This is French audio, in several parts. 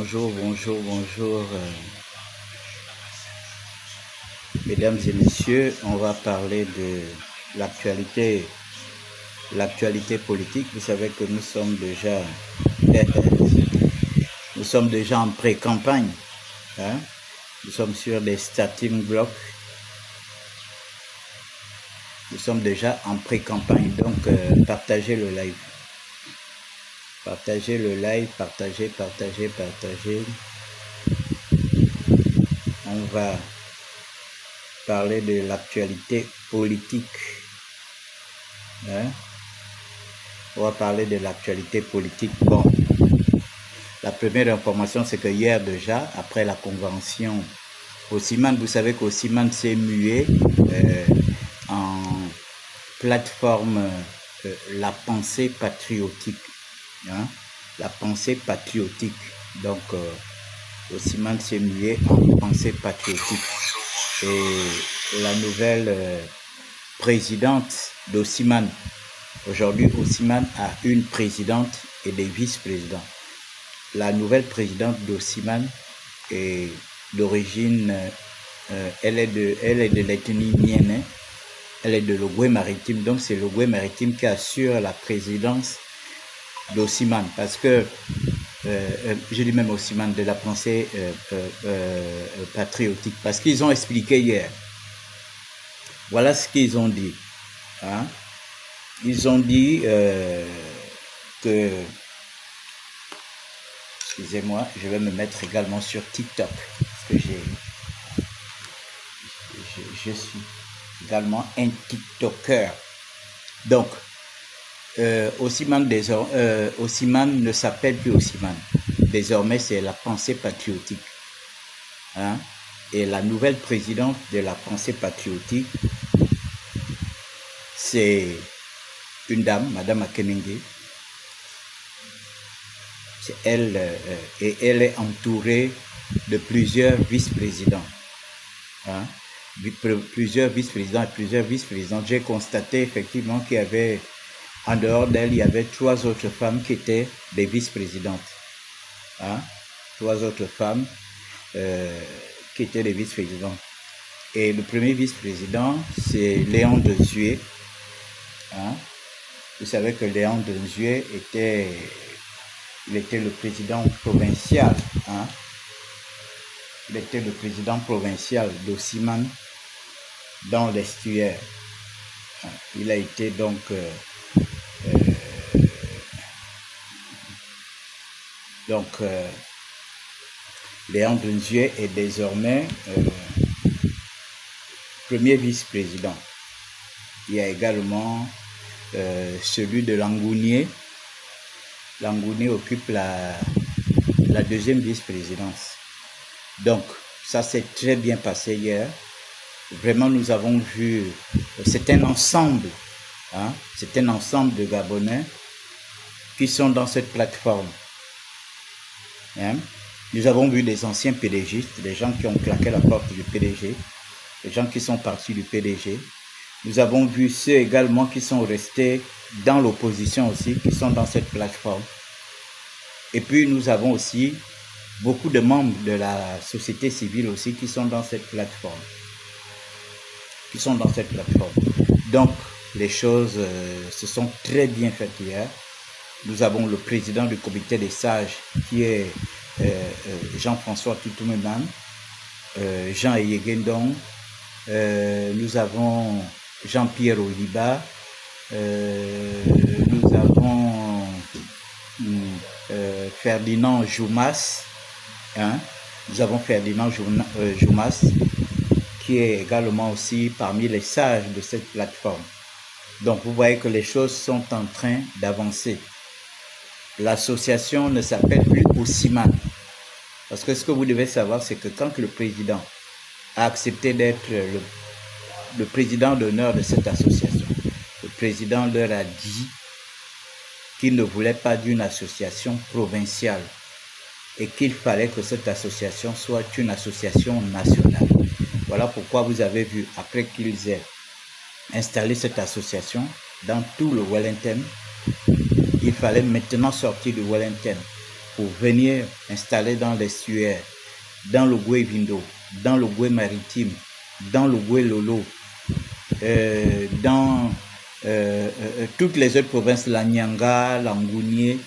bonjour, bonjour, bonjour. Mesdames et messieurs, on va parler de l'actualité politique. Vous savez que nous sommes déjà en pré-campagne. Hein? Nous sommes sur des starting blocks. Nous sommes déjà en pré-campagne. Donc, partagez le live. Partagez le live, partagez. On va parler de l'actualité politique. Hein? On va parler de l'actualité politique. Bon, la première information, c'est que hier déjà, après la convention Osiman, vous savez qu'Osiman s'est mué en plateforme la pensée patriotique. Hein? La pensée patriotique. Donc, Osiman s'est mué en pensée patriotique. Et la nouvelle présidente d'Osiman, aujourd'hui Osiman a une présidente et des vice-présidents. La nouvelle présidente d'Osiman est d'origine, elle est de l'ethnie Mienne, elle est de l'Ogooué maritime, donc c'est l'Ogooué maritime qui assure la présidence d'Osiman, parce que je dis même Osiman, de la pensée patriotique, parce qu'ils ont expliqué hier. Voilà ce qu'ils ont dit. Hein? Ils ont dit que, excusez-moi, je vais me mettre également sur TikTok, parce que je suis également un TikToker. Donc, Osiman ne s'appelle plus Osiman. Désormais, c'est la pensée patriotique. Hein? Et la nouvelle présidente de la pensée patriotique, c'est une dame, Madame Akenenge. C'est elle, et elle est entourée de plusieurs vice-présidents. Hein? Plusieurs vice-présidents et plusieurs vice-présidentes. J'ai constaté effectivement qu'il y avait, en dehors d'elle, il y avait 3 autres femmes qui étaient des vice-présidentes. Hein? 3 autres femmes qui étaient des vice-présidents. Et le premier vice-président, c'est Léon Dezué. Hein? Vous savez que Léon Dezué était le président provincial. Hein? Il était le président provincial d'Osiman dans l'estuaire. Il a été donc Léon Dezué est désormais premier vice-président. Il y a également celui de Langounier. Langounier occupe la deuxième vice-présidence. Donc, ça s'est très bien passé hier. Vraiment, nous avons vu, c'est un ensemble, hein, c'est un ensemble de Gabonais qui sont dans cette plateforme. Hein. Nous avons vu des anciens PDGistes, des gens qui ont claqué la porte du PDG, des gens qui sont partis du PDG. Nous avons vu ceux également qui sont restés dans l'opposition aussi, qui sont dans cette plateforme. Et puis nous avons aussi beaucoup de membres de la société civile aussi qui sont dans cette plateforme. Donc les choses se sont très bien faites hier. Nous avons le président du comité des sages qui est Jean-François Tutumeman, Jean Eyegendong, nous avons Jean-Pierre Oliba, nous avons Ferdinand Joumas, hein? Nous avons Ferdinand Joumas qui est également aussi parmi les sages de cette plateforme. Donc vous voyez que les choses sont en train d'avancer. L'association ne s'appelle plus Osiman. Parce que ce que vous devez savoir, c'est que quand le président a accepté d'être le président d'honneur de cette association, le président leur a dit qu'il ne voulait pas d'une association provinciale et qu'il fallait que cette association soit une association nationale. Voilà pourquoi vous avez vu, après qu'ils aient installé cette association dans tout le Wellington, il fallait maintenant sortir du Wellington pour venir installer dans l'estuaire, dans le Goué-Vindo, dans le Goué-Maritime, dans le Goué-Lolo, dans toutes les autres provinces, la Nyanga, la Ngounié,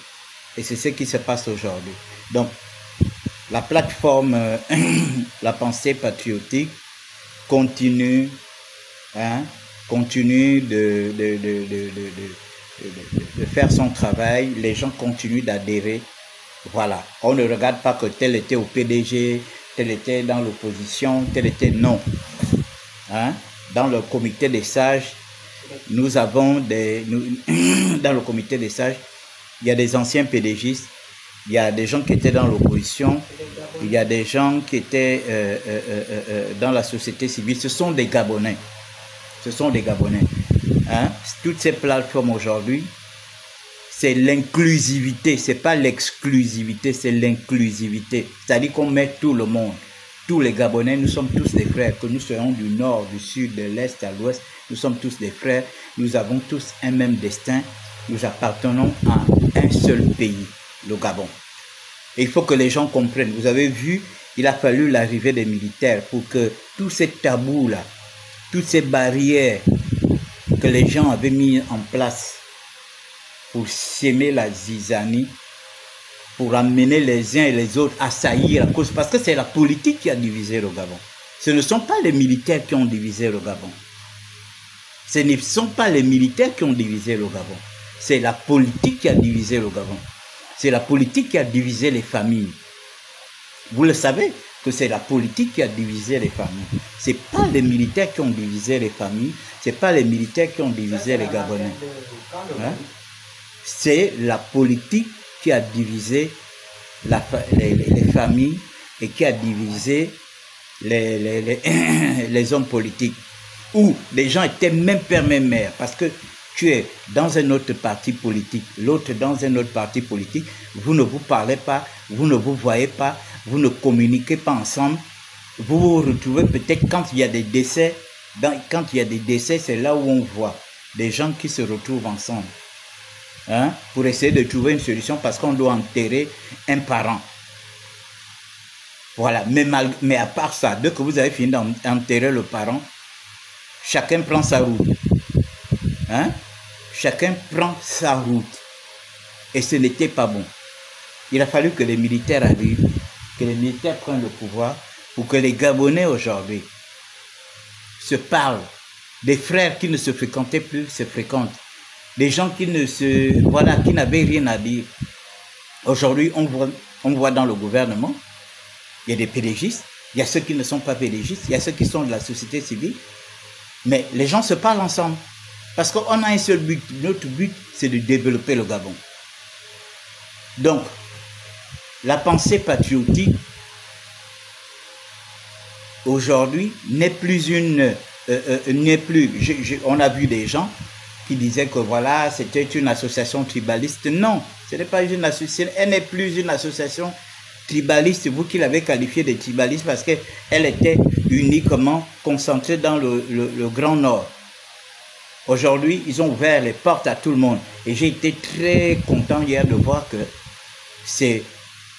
et c'est ce qui se passe aujourd'hui. Donc, la plateforme La Pensée Patriotique continue, continue de faire son travail, les gens continuent d'adhérer. Voilà, on ne regarde pas que tel était au PDG, tel était dans l'opposition, tel était non. Dans le comité des sages, nous avons dans le comité des sages, il y a des anciens PDGistes, il y a des gens qui étaient dans l'opposition, il y a des gens qui étaient dans la société civile. Ce sont des Gabonais. Ce sont des Gabonais. Toutes ces plateformes aujourd'hui, c'est l'inclusivité, c'est pas l'exclusivité, c'est l'inclusivité. C'est-à-dire qu'on met tout le monde. Tous les Gabonais, nous sommes tous des frères, que nous soyons du nord, du sud, de l'est à l'ouest, nous sommes tous des frères, nous avons tous un même destin, nous appartenons à un seul pays, le Gabon. Et il faut que les gens comprennent. Vous avez vu, il a fallu l'arrivée des militaires pour que tous ces tabous-là, toutes ces barrières que les gens avaient mis en place pour s'aimer la zizanie, pour amener les uns et les autres à saillir à cause, parce que c'est la politique qui a divisé le Gabon. Ce ne sont pas les militaires qui ont divisé le Gabon. Ce ne sont pas les militaires qui ont divisé le Gabon. C'est la politique qui a divisé le Gabon. C'est la politique qui a divisé les familles. Vous le savez que c'est la politique qui a divisé les familles. Ce n'est pas les militaires qui ont divisé les familles. Ce n'est pas les militaires qui ont divisé les Gabonais. C'est la politique qui a divisé les familles et qui a divisé les hommes politiques. Où les gens étaient même père, même mère. Parce que tu es dans un autre parti politique, l'autre dans un autre parti politique, vous ne vous parlez pas, vous ne vous voyez pas, vous ne communiquez pas ensemble. Vous vous retrouvez peut-être quand il y a des décès. Quand il y a des décès, c'est là où on voit des gens qui se retrouvent ensemble. Pour essayer de trouver une solution parce qu'on doit enterrer un parent. Voilà, mais à part ça, dès que vous avez fini d'enterrer le parent, chacun prend sa route. Chacun prend sa route. Et ce n'était pas bon. Il a fallu que les militaires arrivent, que les militaires prennent le pouvoir pour que les Gabonais aujourd'hui se parlent. Des frères qui ne se fréquentaient plus se fréquentent. Des gens qui qui n'avaient rien à dire. Aujourd'hui, on voit dans le gouvernement, il y a des PDGistes, il y a ceux qui ne sont pas PDGistes, il y a ceux qui sont de la société civile, mais les gens se parlent ensemble. Parce qu'on a un seul but. Notre but, c'est de développer le Gabon. Donc, la pensée patriotique, aujourd'hui, n'est plus on a vu des gens qui disaient que voilà, c'était une association tribaliste. Non, ce n'est pas une association, elle n'est plus une association tribaliste, vous qui l'avez qualifiée de tribaliste parce qu'elle était uniquement concentrée dans le Grand Nord. Aujourd'hui, ils ont ouvert les portes à tout le monde. Et j'ai été très content hier de voir que c'est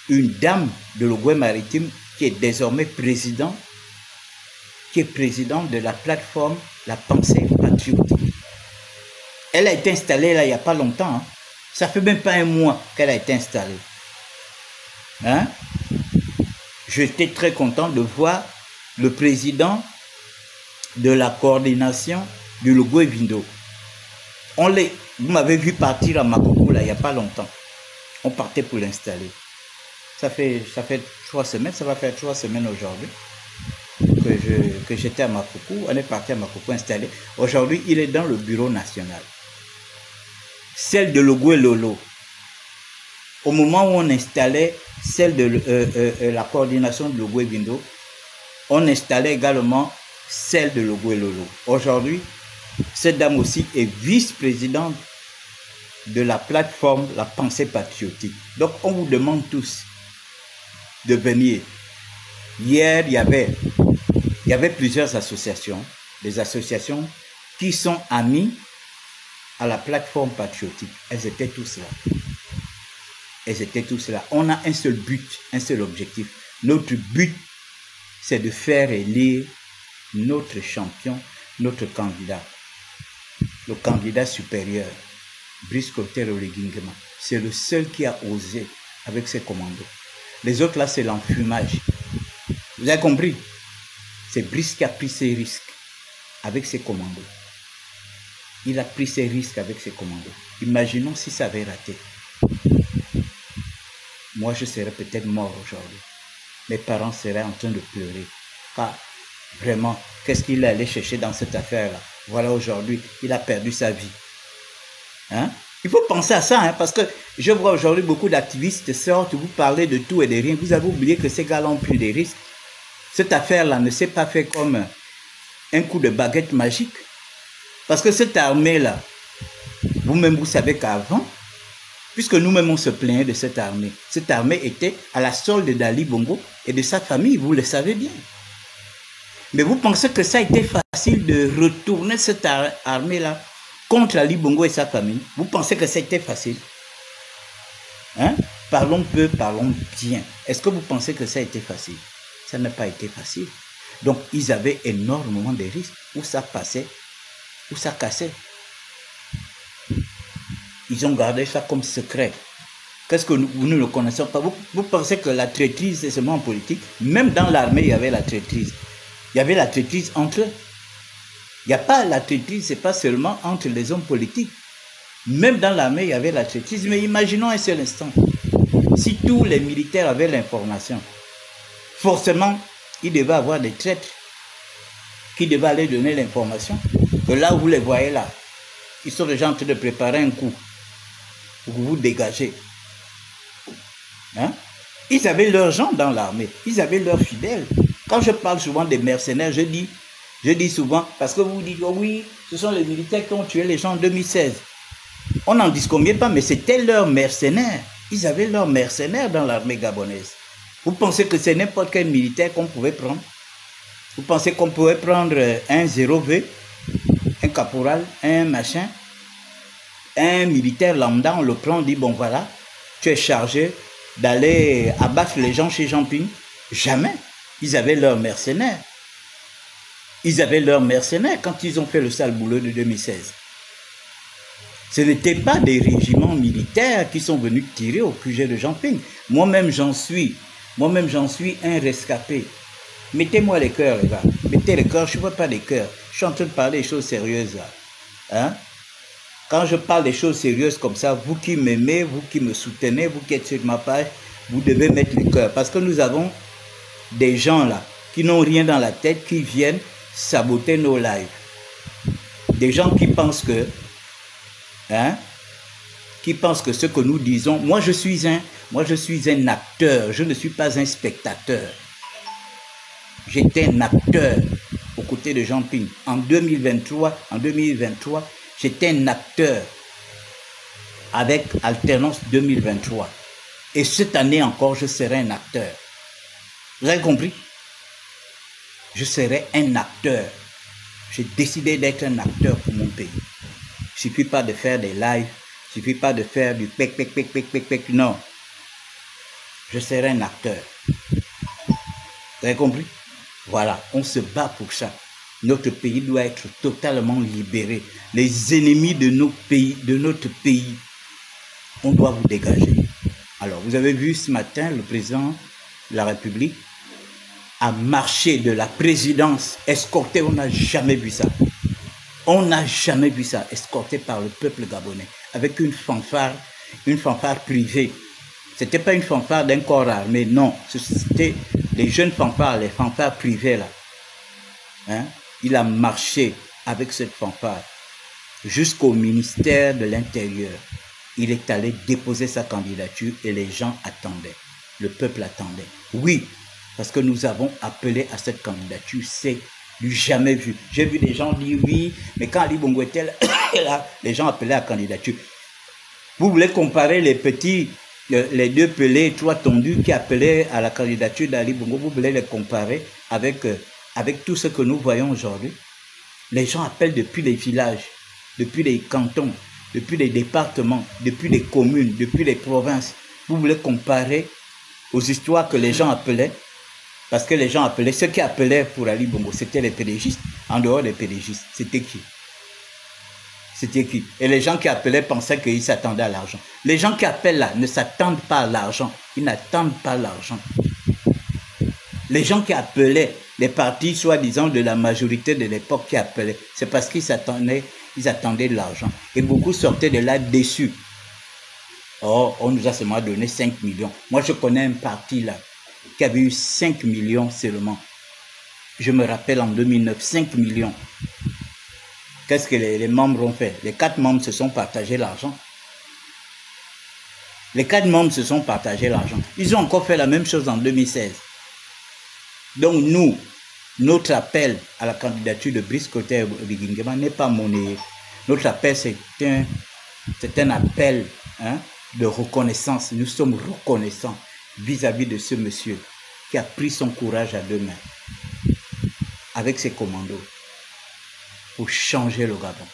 une dame de le Goué-Maritime qui est désormais présidente de la plateforme La Pensée Patriotique. Elle a été installée là il n'y a pas longtemps. Ça fait même pas un mois qu'elle a été installée. J'étais très content de voir le président de la coordination du Goué-Vindo. Vous m'avez vu partir à Makoko là il n'y a pas longtemps. On partait pour l'installer. Ça fait 3 semaines, ça va faire 3 semaines aujourd'hui que j'étais à Makoko. On est parti à Makoko installer. Aujourd'hui, il est dans le bureau national. Celle de Logoué-Lolo. Au moment où on installait celle de la coordination de Goué-Vindo, on installait également celle de Logoué-Lolo. Aujourd'hui, cette dame aussi est vice-présidente de la plateforme La Pensée Patriotique. Donc, on vous demande tous de venir. Hier, il y avait plusieurs associations, des associations qui sont amies à la plateforme patriotique. Elles étaient tous là. elles étaient tous là. On a un seul but, un seul objectif. Notre but, c'est de faire élire notre champion, notre candidat. Le candidat supérieur, Brice Clotaire Oligui-Nguema. C'est le seul qui a osé avec ses commandos. Les autres là, c'est l'enfumage. Vous avez compris? C'est Brice qui a pris ses risques avec ses commandos. Il a pris ses risques avec ses commandos. Imaginons si ça avait raté. Moi, je serais peut-être mort aujourd'hui. Mes parents seraient en train de pleurer. Ah, vraiment, qu'est-ce qu'il allait chercher dans cette affaire-là? Voilà, aujourd'hui, il a perdu sa vie. Hein? Il faut penser à ça, hein, parce que je vois aujourd'hui beaucoup d'activistes sortent, vous parlez de tout et de rien. Vous avez oublié que ces gars-là ont pris des risques. Cette affaire-là ne s'est pas fait comme un coup de baguette magique. Parce que cette armée-là, vous-même, vous savez qu'avant, puisque nous-mêmes, on se plaignait de cette armée était à la solde d'Ali Bongo et de sa famille, vous le savez bien. Mais vous pensez que ça a été facile de retourner cette armée-là contre Ali Bongo et sa famille? Vous pensez que ça a été facile? Hein? Parlons peu, parlons bien. Est-ce que vous pensez que ça a été facile? Ça n'a pas été facile. Donc, ils avaient énormément de risques. Où ça passait, où ça cassait. Ils ont gardé ça comme secret. Qu'est-ce que nous ne le connaissons pas? Vous pensez que la traîtrise, c'est seulement en politique? Même dans l'armée, il y avait la traîtrise. Il y avait la traîtrise entre eux. Il n'y a pas la traîtrise, ce n'est pas seulement entre les hommes politiques. Même dans l'armée, il y avait la traîtrise. Mais imaginons un seul instant. Si tous les militaires avaient l'information, forcément, il devait avoir des traîtres qui devaient aller donner l'information. Que là où vous les voyez là, ils sont déjà en train de préparer un coup pour vous dégager. Hein? Ils avaient leurs gens dans l'armée, ils avaient leurs fidèles. Quand je parle souvent des mercenaires, je dis souvent, parce que vous dites, oh oui, ce sont les militaires qui ont tué les gens en 2016. On n'en disconvient pas, mais c'était leurs mercenaires. Ils avaient leurs mercenaires dans l'armée gabonaise. Vous pensez que c'est n'importe quel militaire qu'on pouvait prendre? Vous pensez qu'on pouvait prendre un 0V, un caporal, un machin, un militaire lambda, on le prend, on dit, bon voilà, tu es chargé d'aller abattre les gens chez Jean-Ping? Jamais. Ils avaient leurs mercenaires. Ils avaient leurs mercenaires quand ils ont fait le sale boulot de 2016. Ce n'étaient pas des régiments militaires qui sont venus tirer au QG de Jean-Ping. Moi-même, j'en suis un rescapé. Mettez-moi les cœurs, les gars. Mettez les cœurs, je ne vois pas les cœurs. Je suis en train de parler des choses sérieuses, là. Hein? Quand je parle des choses sérieuses comme ça, vous qui m'aimez, vous qui me soutenez, vous qui êtes sur ma page, vous devez mettre les cœurs. Parce que nous avons des gens, là, qui n'ont rien dans la tête, qui viennent saboter nos lives. Des gens qui pensent que, ce que nous disons, moi je suis un acteur, je ne suis pas un spectateur. J'étais un acteur aux côtés de Jean-Ping. En 2023, j'étais un acteur avec Alternance 2023. Et cette année encore, je serai un acteur. Vous avez compris? Je serai un acteur. J'ai décidé d'être un acteur pour mon pays. Il ne suffit pas de faire des lives, il ne suffit pas de faire du pec, non. Je serai un acteur. Vous avez compris? Voilà, on se bat pour ça. Notre pays doit être totalement libéré. Les ennemis de notre pays, on doit vous dégager. Alors, vous avez vu ce matin, le président de la République a marché de la présidence escorté, on n'a jamais vu ça. On n'a jamais vu ça, escorté par le peuple gabonais, avec une fanfare privée. Ce n'était pas une fanfare d'un corps armé, non. C'était les jeunes fanfares, les fanfares privées là. Hein? Il a marché avec cette fanfare jusqu'au ministère de l'Intérieur. Il est allé déposer sa candidature et les gens attendaient. Le peuple attendait. Oui, parce que nous avons appelé à cette candidature, c'est du jamais vu. J'ai vu des gens dire oui, mais quand Ali Bongo était là, les gens appelaient à la candidature. Vous voulez comparer les deux pelés, trois tondus qui appelaient à la candidature d'Ali Bongo, vous voulez les comparer avec tout ce que nous voyons aujourd'hui? Les gens appellent depuis les villages, depuis les cantons, depuis les départements, depuis les communes, depuis les provinces. vous voulez comparer aux histoires que les gens appelaient, parce que les gens appelaient, ceux qui appelaient pour Ali Bongo, c'était les pédégistes. En dehors des pédégistes, c'était qui? C'était qui? Et les gens qui appelaient pensaient qu'ils s'attendaient à l'argent. Les gens qui appellent là ne s'attendent pas à l'argent. Ils n'attendent pas l'argent. Les gens qui appelaient, les partis soi-disant de la majorité de l'époque qui appelaient, c'est parce qu'ils attendaient de l'argent. Et beaucoup sortaient de là déçus. Oh, on nous a seulement donné 5 millions. Moi, je connais un parti là qui avait eu 5 millions seulement. Je me rappelle en 2009, 5 millions. Qu'est-ce que les membres ont fait? Les 4 membres se sont partagés l'argent. Les 4 membres se sont partagés l'argent. Ils ont encore fait la même chose en 2016. Donc nous, notre appel à la candidature de Brice Clotaire Oligui n'est pas monnayé. Notre appel, c'est un appel de reconnaissance. Nous sommes reconnaissants vis-à-vis de ce monsieur qui a pris son courage à 2 mains avec ses commandos pour changer le Gabon.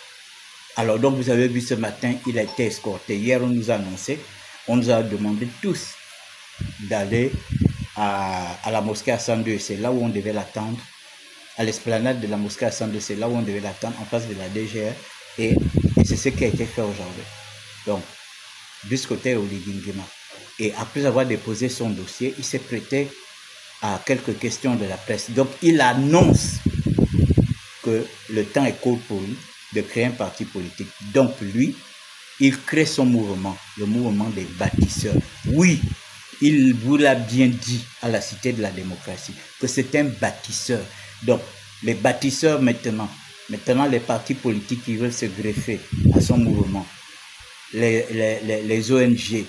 Alors donc vous avez vu ce matin, il a été escorté. Hier on nous a annoncé, on nous a demandé tous d'aller à la mosquée Hassan II, c'est là où on devait l'attendre, à l'esplanade de la mosquée Hassan II, c'est là où on devait l'attendre, en face de la DGR, et c'est ce qui a été fait aujourd'hui. Donc, Brice Clotaire Oligui Nguema. Et après avoir déposé son dossier, il s'est prêté à quelques questions de la presse. Donc, il annonce que le temps est court pour lui de créer un parti politique. Donc, lui, il crée son mouvement, le mouvement des bâtisseurs. Oui, il vous l'a bien dit à la Cité de la démocratie, que c'est un bâtisseur. Donc, les bâtisseurs maintenant les partis politiques qui veulent se greffer à son mouvement, les ONG,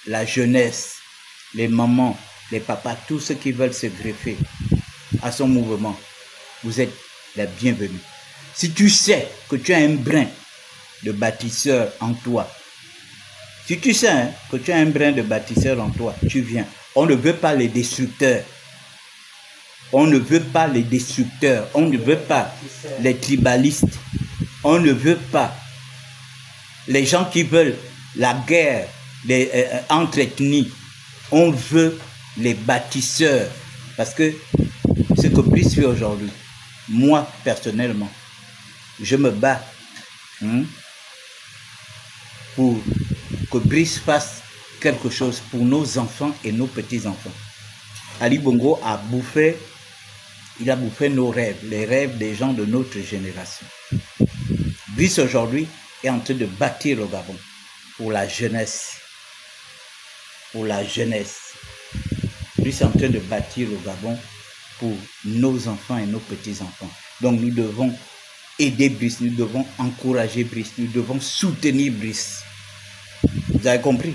la jeunesse, les mamans, les papas, tous ceux qui veulent se greffer à son mouvement, vous êtes les bienvenus. Si tu sais que tu as un brin de bâtisseur en toi, si tu sais que tu as un brin de bâtisseur en toi, tu viens. On ne veut pas les destructeurs. On ne veut pas les destructeurs. On ne veut pas les tribalistes. On ne veut pas les gens qui veulent la guerre entre ethnies. On veut les bâtisseurs. Parce que ce que Brice fait aujourd'hui, moi personnellement, je me bats pour que Brice fasse quelque chose pour nos enfants et nos petits-enfants. Ali Bongo a bouffé nos rêves, les rêves des gens de notre génération. Brice aujourd'hui est en train de bâtir le Gabon pour la jeunesse. Pour la jeunesse. Brice est en train de bâtir le Gabon pour nos enfants et nos petits-enfants. Donc nous devons aider Brice, nous devons encourager Brice, nous devons soutenir Brice. Vous avez compris?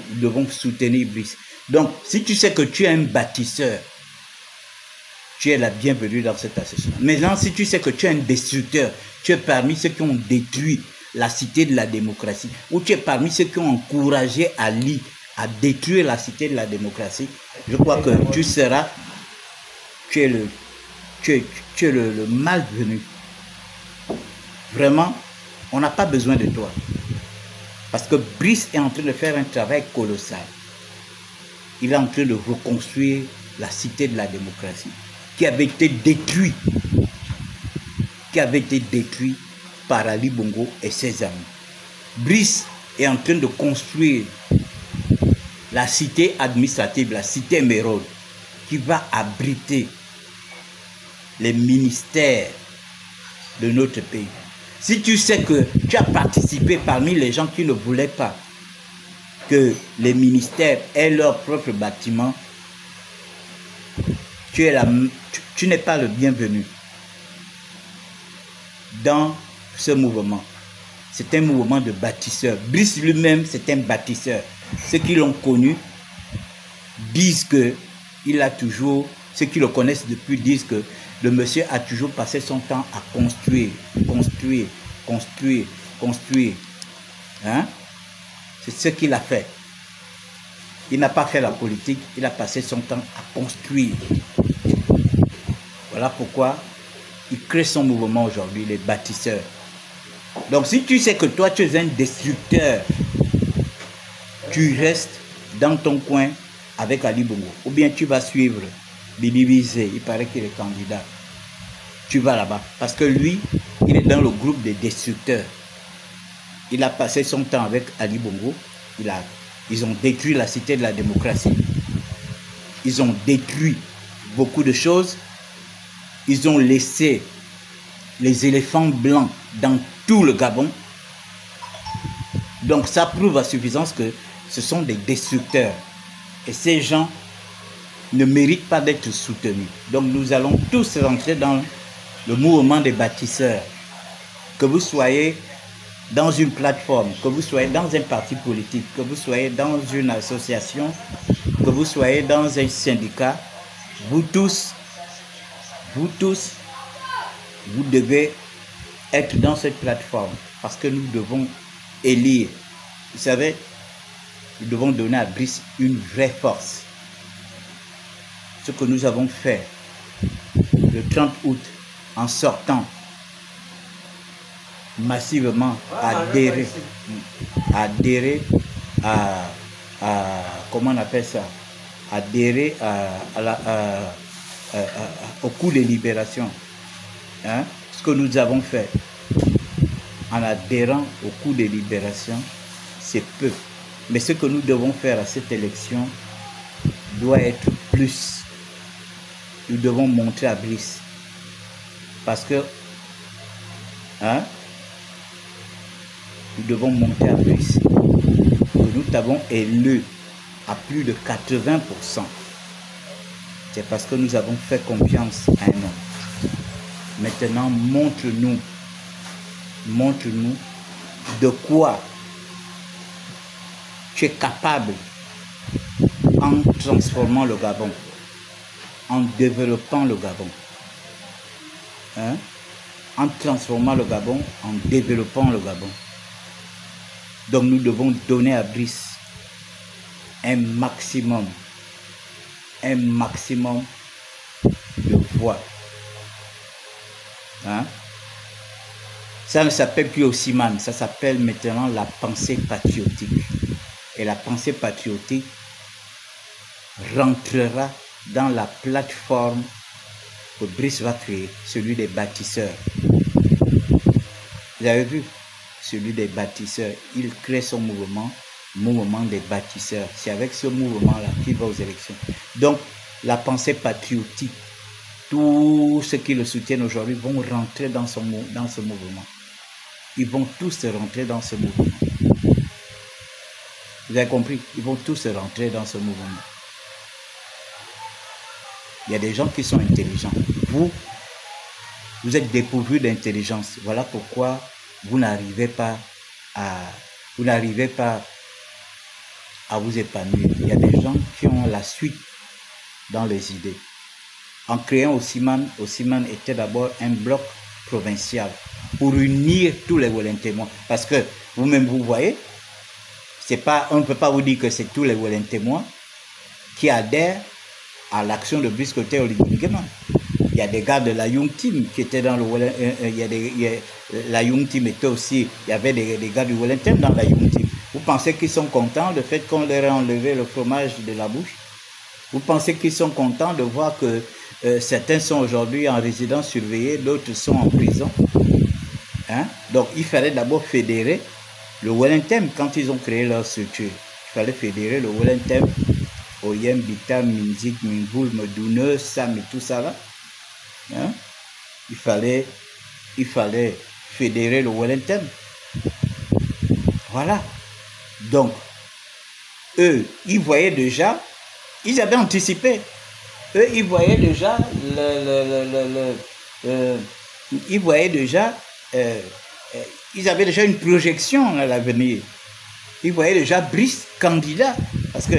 Nous devons soutenir Brice. Donc, si tu sais que tu es un bâtisseur, tu es la bienvenue dans cette association. Maintenant, si tu sais que tu es un destructeur, tu es parmi ceux qui ont détruit la Cité de la démocratie, ou tu es parmi ceux qui ont encouragé Ali à détruire la Cité de la démocratie, je crois que tu seras, tu es le malvenu. Vraiment, on n'a pas besoin de toi. Parce que Brice est en train de faire un travail colossal. Il est en train de reconstruire la Cité de la démocratie qui avait été détruite. Par Ali Bongo et ses amis. Brice est en train de construire la cité administrative, la cité émeraude, qui va abriter les ministères de notre pays. Si tu sais que tu as participé parmi les gens qui ne voulaient pas que les ministères aient leur propre bâtiment, tu n'es pas le bienvenu dans ce mouvement. C'est un mouvement de bâtisseurs. Brice lui-même, c'est un bâtisseur. Ceux qui l'ont connu disent que il a toujours, ceux qui le connaissent depuis disent que le monsieur a toujours passé son temps à construire. Hein? C'est ce qu'il a fait. Il n'a pas fait la politique, il a passé son temps à construire. Voilà pourquoi il crée son mouvement aujourd'hui, les bâtisseurs. Donc si tu sais que toi tu es un destructeur, tu restes dans ton coin avec Ali Bongo. Ou bien tu vas suivre Bibi Bizé, il paraît qu'il est candidat. Tu vas là-bas. Parce que lui, il est dans le groupe des destructeurs. Il a passé son temps avec Ali Bongo. Ils ont détruit la cité de la démocratie. Ils ont détruit beaucoup de choses. Ils ont laissé les éléphants blancs dans tout le Gabon. Donc ça prouve à suffisance que ce sont des destructeurs. Et ces gens ne méritent pas d'être soutenus. Donc nous allons tous rentrer dans le mouvement des bâtisseurs. Que vous soyez dans une plateforme, que vous soyez dans un parti politique, que vous soyez dans une association, que vous soyez dans un syndicat, vous tous, vous devez être dans cette plateforme parce que nous devons élire. Vous savez, nous devons donner à Brice une vraie force. Ce que nous avons fait le 30 août en sortant massivement adhérer comment on appelle ça, adhérer au coup de libération, hein? Ce que nous avons fait en adhérant au coup de libération, c'est peu, mais ce que nous devons faire à cette élection doit être plus. Nous devons montrer à Brice parce que hein, nous devons monter à Brice que nous t'avons élu à plus de 80%. C'est parce que nous avons fait confiance à un homme. Maintenant, montre-nous de quoi tu es capable en transformant le Gabon, en développant le Gabon. Hein? En transformant le Gabon, en développant le Gabon. Donc nous devons donner à Brice un maximum de voix. Hein? Ça ne s'appelle plus Osiman, ça s'appelle maintenant la pensée patriotique. Et la pensée patriotique rentrera dans la plateforme que Brice va créer, celui des bâtisseurs. Vous avez vu, celui des bâtisseurs, il crée son mouvement des bâtisseurs. C'est avec ce mouvement-là qu'il va aux élections. Donc, la pensée patriotique, tous ceux qui le soutiennent aujourd'hui vont rentrer dans ce mouvement. Ils vont tous rentrer dans ce mouvement. Vous avez compris? Ils vont tous rentrer dans ce mouvement. Il y a des gens qui sont intelligents. Vous êtes dépourvus d'intelligence. Voilà pourquoi vous n'arrivez pas à vous épanouir. Il y a des gens qui ont la suite dans les idées. En créant Osiman était d'abord un bloc provincial pour unir tous les Wolentémois. Parce que vous-même, vous voyez, on ne peut pas vous dire que c'est tous les Wolentémois qui adhèrent à l'action de Brice Clotaire Oligui Nguema. Il y a des gars de la Young Team qui étaient dans le la Young Team était aussi, il y avait des gars du Wolentem dans la Young Team. Vous pensez qu'ils sont contents du fait qu'on leur ait enlevé le fromage de la bouche? Vous pensez qu'ils sont contents de voir que certains sont aujourd'hui en résidence surveillée, d'autres sont en prison? Hein? Donc il fallait d'abord fédérer le Wolentem quand ils ont créé leur structure. Il fallait fédérer le Wolentem, Oyem, Bita, Minzik, Mingoul, Medoune, Sam et tout ça là. Hein? Il fallait fédérer le Wolentem. Voilà. Donc, eux, ils voyaient déjà, ils avaient anticipé. Eux, ils voyaient déjà ils avaient déjà une projection à l'avenir. Ils voyaient déjà Brice candidat. Parce que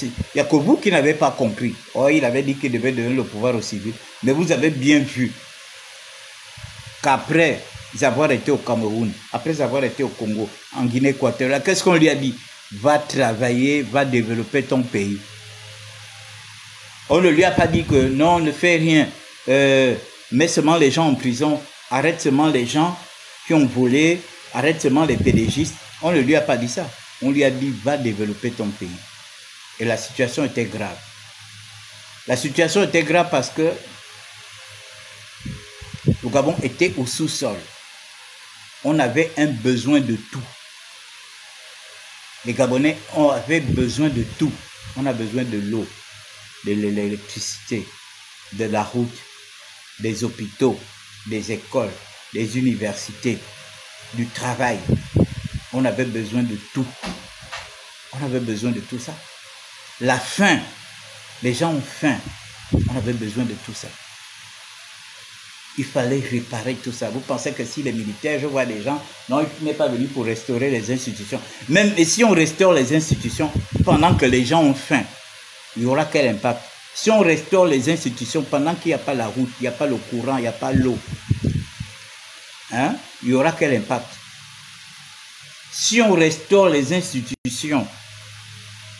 il n'y a que vous qui n'avez pas compris. Oh, il avait dit qu'il devait donner le pouvoir aux civils. Mais vous avez bien vu qu'après avoir été au Cameroun, après avoir été au Congo, en Guinée équatoriale, qu'est-ce qu'on lui a dit? Va travailler, va développer ton pays. On ne lui a pas dit que non, ne fais rien, mets seulement les gens en prison, arrête seulement les gens qui ont volé, arrête seulement les pédégistes. On ne lui a pas dit ça. On lui a dit va développer ton pays. Et la situation était grave. La situation était grave parce que le Gabon était au sous-sol. On avait un besoin de tout. Les Gabonais avaient besoin de tout. On a besoin de l'eau, de l'électricité, de la route, des hôpitaux, des écoles, des universités, du travail. On avait besoin de tout. On avait besoin de tout ça. La faim. Les gens ont faim. On avait besoin de tout ça. Il fallait réparer tout ça. Vous pensez que si les militaires, je vois des gens, non, il n'est pas venu pour restaurer les institutions. Même et si on restaure les institutions pendant que les gens ont faim, il y aura quel impact? Si on restaure les institutions pendant qu'il n'y a pas la route, il n'y a pas le courant, il n'y a pas l'eau, hein, il y aura quel impact? Si on restaure les institutions,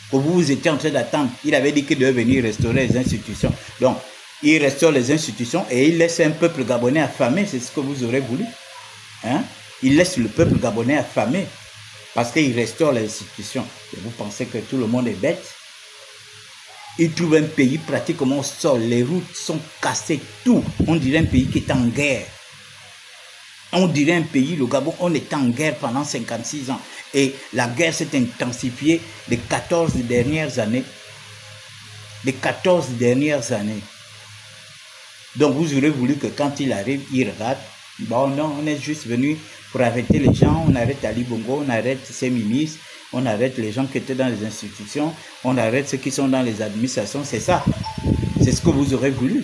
que vous étiez en train d'attendre, il avait dit qu'il devait venir restaurer les institutions. Donc, il restaure les institutions et il laisse un peuple gabonais affamé, c'est ce que vous aurez voulu. Hein? Il laisse le peuple gabonais affamé parce qu'il restaure les institutions. Et vous pensez que tout le monde est bête? Il trouve un pays pratiquement au sol, les routes sont cassées, tout. On dirait un pays qui est en guerre. On dirait un pays, le Gabon, on est en guerre pendant 56 ans. Et la guerre s'est intensifiée les 14 dernières années. Les 14 dernières années. Donc vous aurez voulu que quand il arrive, il regarde. Bon non, on est juste venu pour arrêter les gens. On arrête Ali Bongo, on arrête ses ministres, on arrête les gens qui étaient dans les institutions, on arrête ceux qui sont dans les administrations. C'est ça. C'est ce que vous aurez voulu.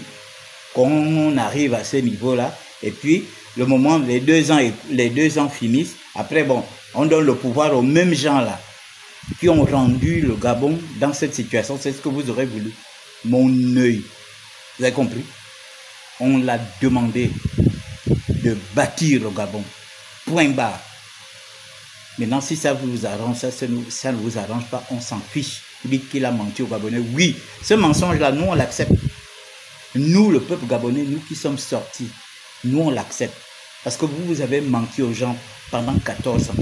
Qu'on arrive à ce niveau-là. Et puis, le moment, les 2 ans finissent. Après, bon, on donne le pouvoir aux mêmes gens-là qui ont rendu le Gabon dans cette situation. C'est ce que vous aurez voulu. Mon œil. Vous avez compris? On l'a demandé de bâtir le Gabon. Point barre. Maintenant, si ça vous arrange, ça ne vous arrange pas, on s'en fiche. Vous dites qu'il a menti aux Gabonais. Oui, ce mensonge-là, nous, on l'accepte. Nous, le peuple gabonais, nous qui sommes sortis, nous, on l'accepte. Parce que vous avez menti aux gens pendant 14 ans.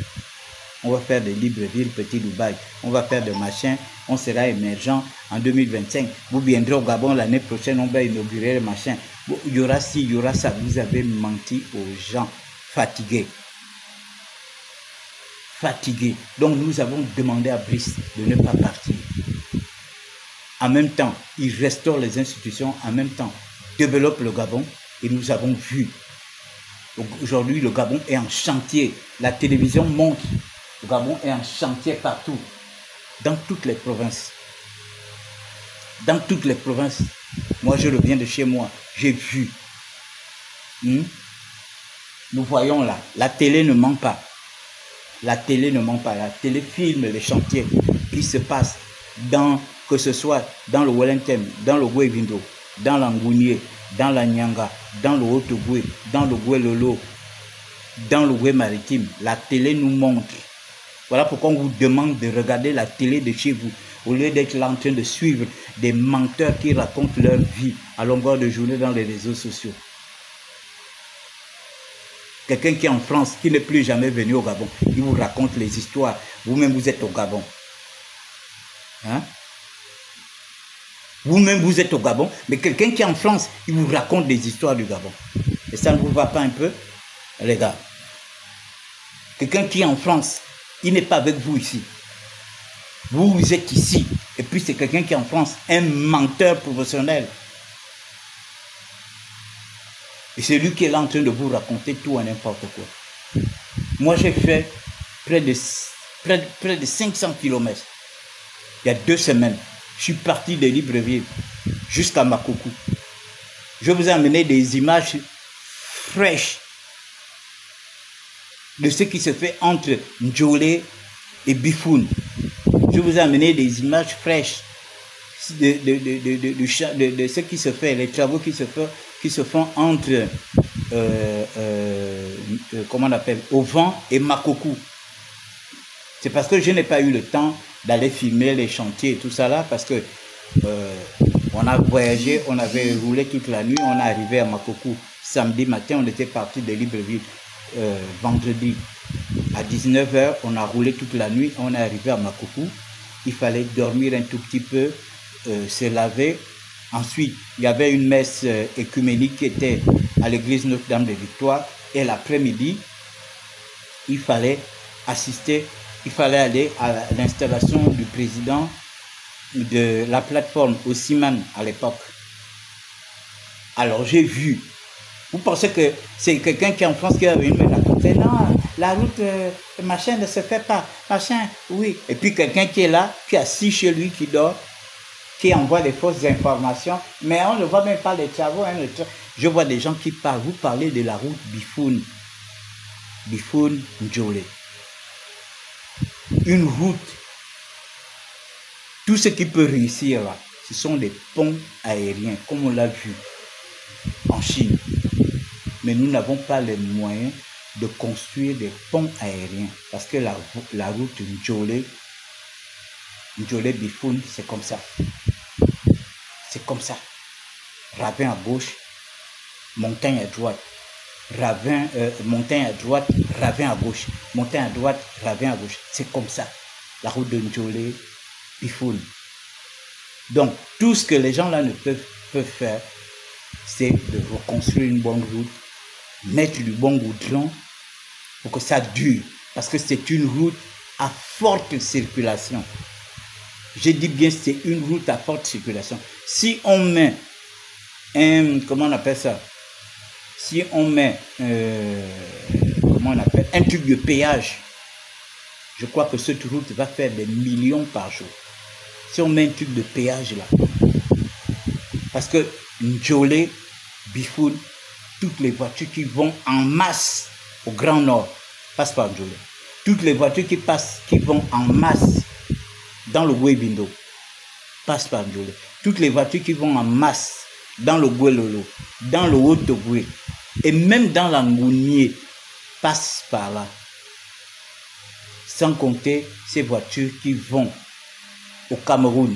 On va faire des Libreville, Petit Dubaï. On va faire des machins. On sera émergent en 2025. Vous viendrez au Gabon l'année prochaine, on va inaugurer les machins. Il y aura ci, il y aura ça. Vous avez menti aux gens fatigués. Fatigués. Donc nous avons demandé à Brice de ne pas partir. En même temps, il restaure les institutions. En même temps, développe le Gabon. Et nous avons vu. Aujourd'hui, le Gabon est en chantier. La télévision montre. Le Gabon est en chantier partout. Dans toutes les provinces. Dans toutes les provinces. Moi, je reviens de chez moi. J'ai vu. Nous voyons là. La télé ne ment pas. La télé ne ment pas. La télé filme les chantiers qui se passent dans, que ce soit dans le Wellington, dans le Goué-Vindo, dans l'Angounier, dans la Nyanga, dans le Haut-Ogoué, dans le Goué-Lolo, dans le Goué-Maritime. La télé nous montre. Voilà pourquoi on vous demande de regarder la télé de chez vous, au lieu d'être là en train de suivre des menteurs qui racontent leur vie à longueur de journée dans les réseaux sociaux. Quelqu'un qui est en France, qui n'est plus jamais venu au Gabon, il vous raconte les histoires. Vous-même, vous êtes au Gabon. Hein? Vous-même, vous êtes au Gabon, mais quelqu'un qui est en France, il vous raconte des histoires du Gabon. Et ça ne vous va pas un peu, les gars? Quelqu'un qui est en France, il n'est pas avec vous ici. Vous êtes ici. Et puis c'est quelqu'un qui est en France, un menteur professionnel. Et c'est lui qui est là en train de vous raconter tout et n'importe quoi. Moi, j'ai fait près de 500 km. Il y a 2 semaines, je suis parti de Libreville jusqu'à Makoko. Je vous ai amené des images fraîches de ce qui se fait entre Ndjolé et Bifoun. Je vous ai amené des images fraîches de ce qui se fait, les travaux qui se font entre, comment on appelle, Ovan et Makoko. C'est parce que je n'ai pas eu le temps d'aller filmer les chantiers et tout ça là, parce que on a voyagé, on avait roulé toute la nuit, on est arrivé à Makoko samedi matin, on était parti de Libreville. Vendredi à 19 h, on a roulé toute la nuit, on est arrivé à Makoko. il fallait dormir un tout petit peu, se laver. Ensuite, il y avait une messe écuménique qui était à l'église Notre-Dame de Victoire. Et l'après-midi, il fallait assister, il fallait aller à l'installation du président de la plateforme Haussimann à l'époque. Alors j'ai vu. Vous pensez que c'est quelqu'un qui est en France qui est venu me raconter, non, la route, machin ne se fait pas, machin, oui. Et puis quelqu'un qui est là, qui est assis chez lui, qui dort, qui envoie des fausses informations, mais on ne voit même pas les travaux. Hein, je vois des gens qui parlent, vous parlez de la route Bifoun-Njolé. Une route, tout ce qui peut réussir là, ce sont des ponts aériens, comme on l'a vu en Chine. Mais nous n'avons pas les moyens de construire des ponts aériens. Parce que la route Njolé-Bifoun, c'est comme ça. C'est comme ça. Ravin à gauche, montagne à droite. Montagne à droite, ravin à gauche. Montagne à droite, ravin à gauche. C'est comme ça. La route de Njolé-Bifoun. Donc, tout ce que les gens là ne peuvent faire, c'est de reconstruire une bonne route, mettre du bon goudron pour que ça dure. Parce que c'est une route à forte circulation. Je dis bien c'est une route à forte circulation. Si on met comment on appelle ça? Si on met un tube de péage, je crois que cette route va faire des millions par jour. Si on met un tube de péage là. Parce que Njolé, Bifoun, toutes les voitures qui vont en masse au Grand Nord passent par Njolé. Toutes les voitures qui vont en masse dans le Goué-Bindo passent par Njolé. Toutes les voitures qui vont en masse dans le Goué-Lolo, dans le Haut-Togoué et même dans l'Angounié passent par là. Sans compter ces voitures qui vont au Cameroun,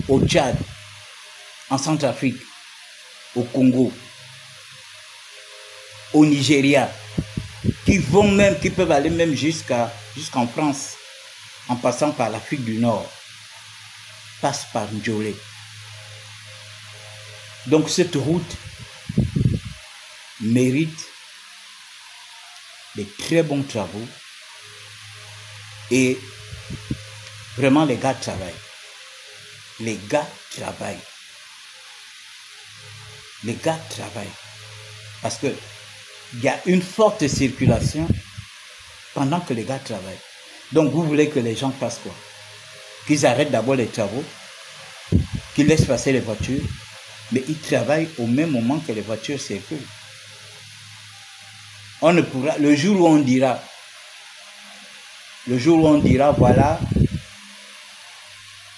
au Tchad, en Centrafrique, au Congo, au Nigeria, qui peuvent aller même jusqu'en France, en passant par l'Afrique du Nord, passent par Njolé. Donc cette route mérite des très bons travaux et vraiment les gars travaillent. Les gars travaillent. Les gars travaillent. Parce que il y a une forte circulation pendant que les gars travaillent. Donc vous voulez que les gens fassent quoi? Qu'ils arrêtent d'abord les travaux, qu'ils laissent passer les voitures, mais ils travaillent au même moment que les voitures circulent. On ne pourra, le jour où on dira, voilà,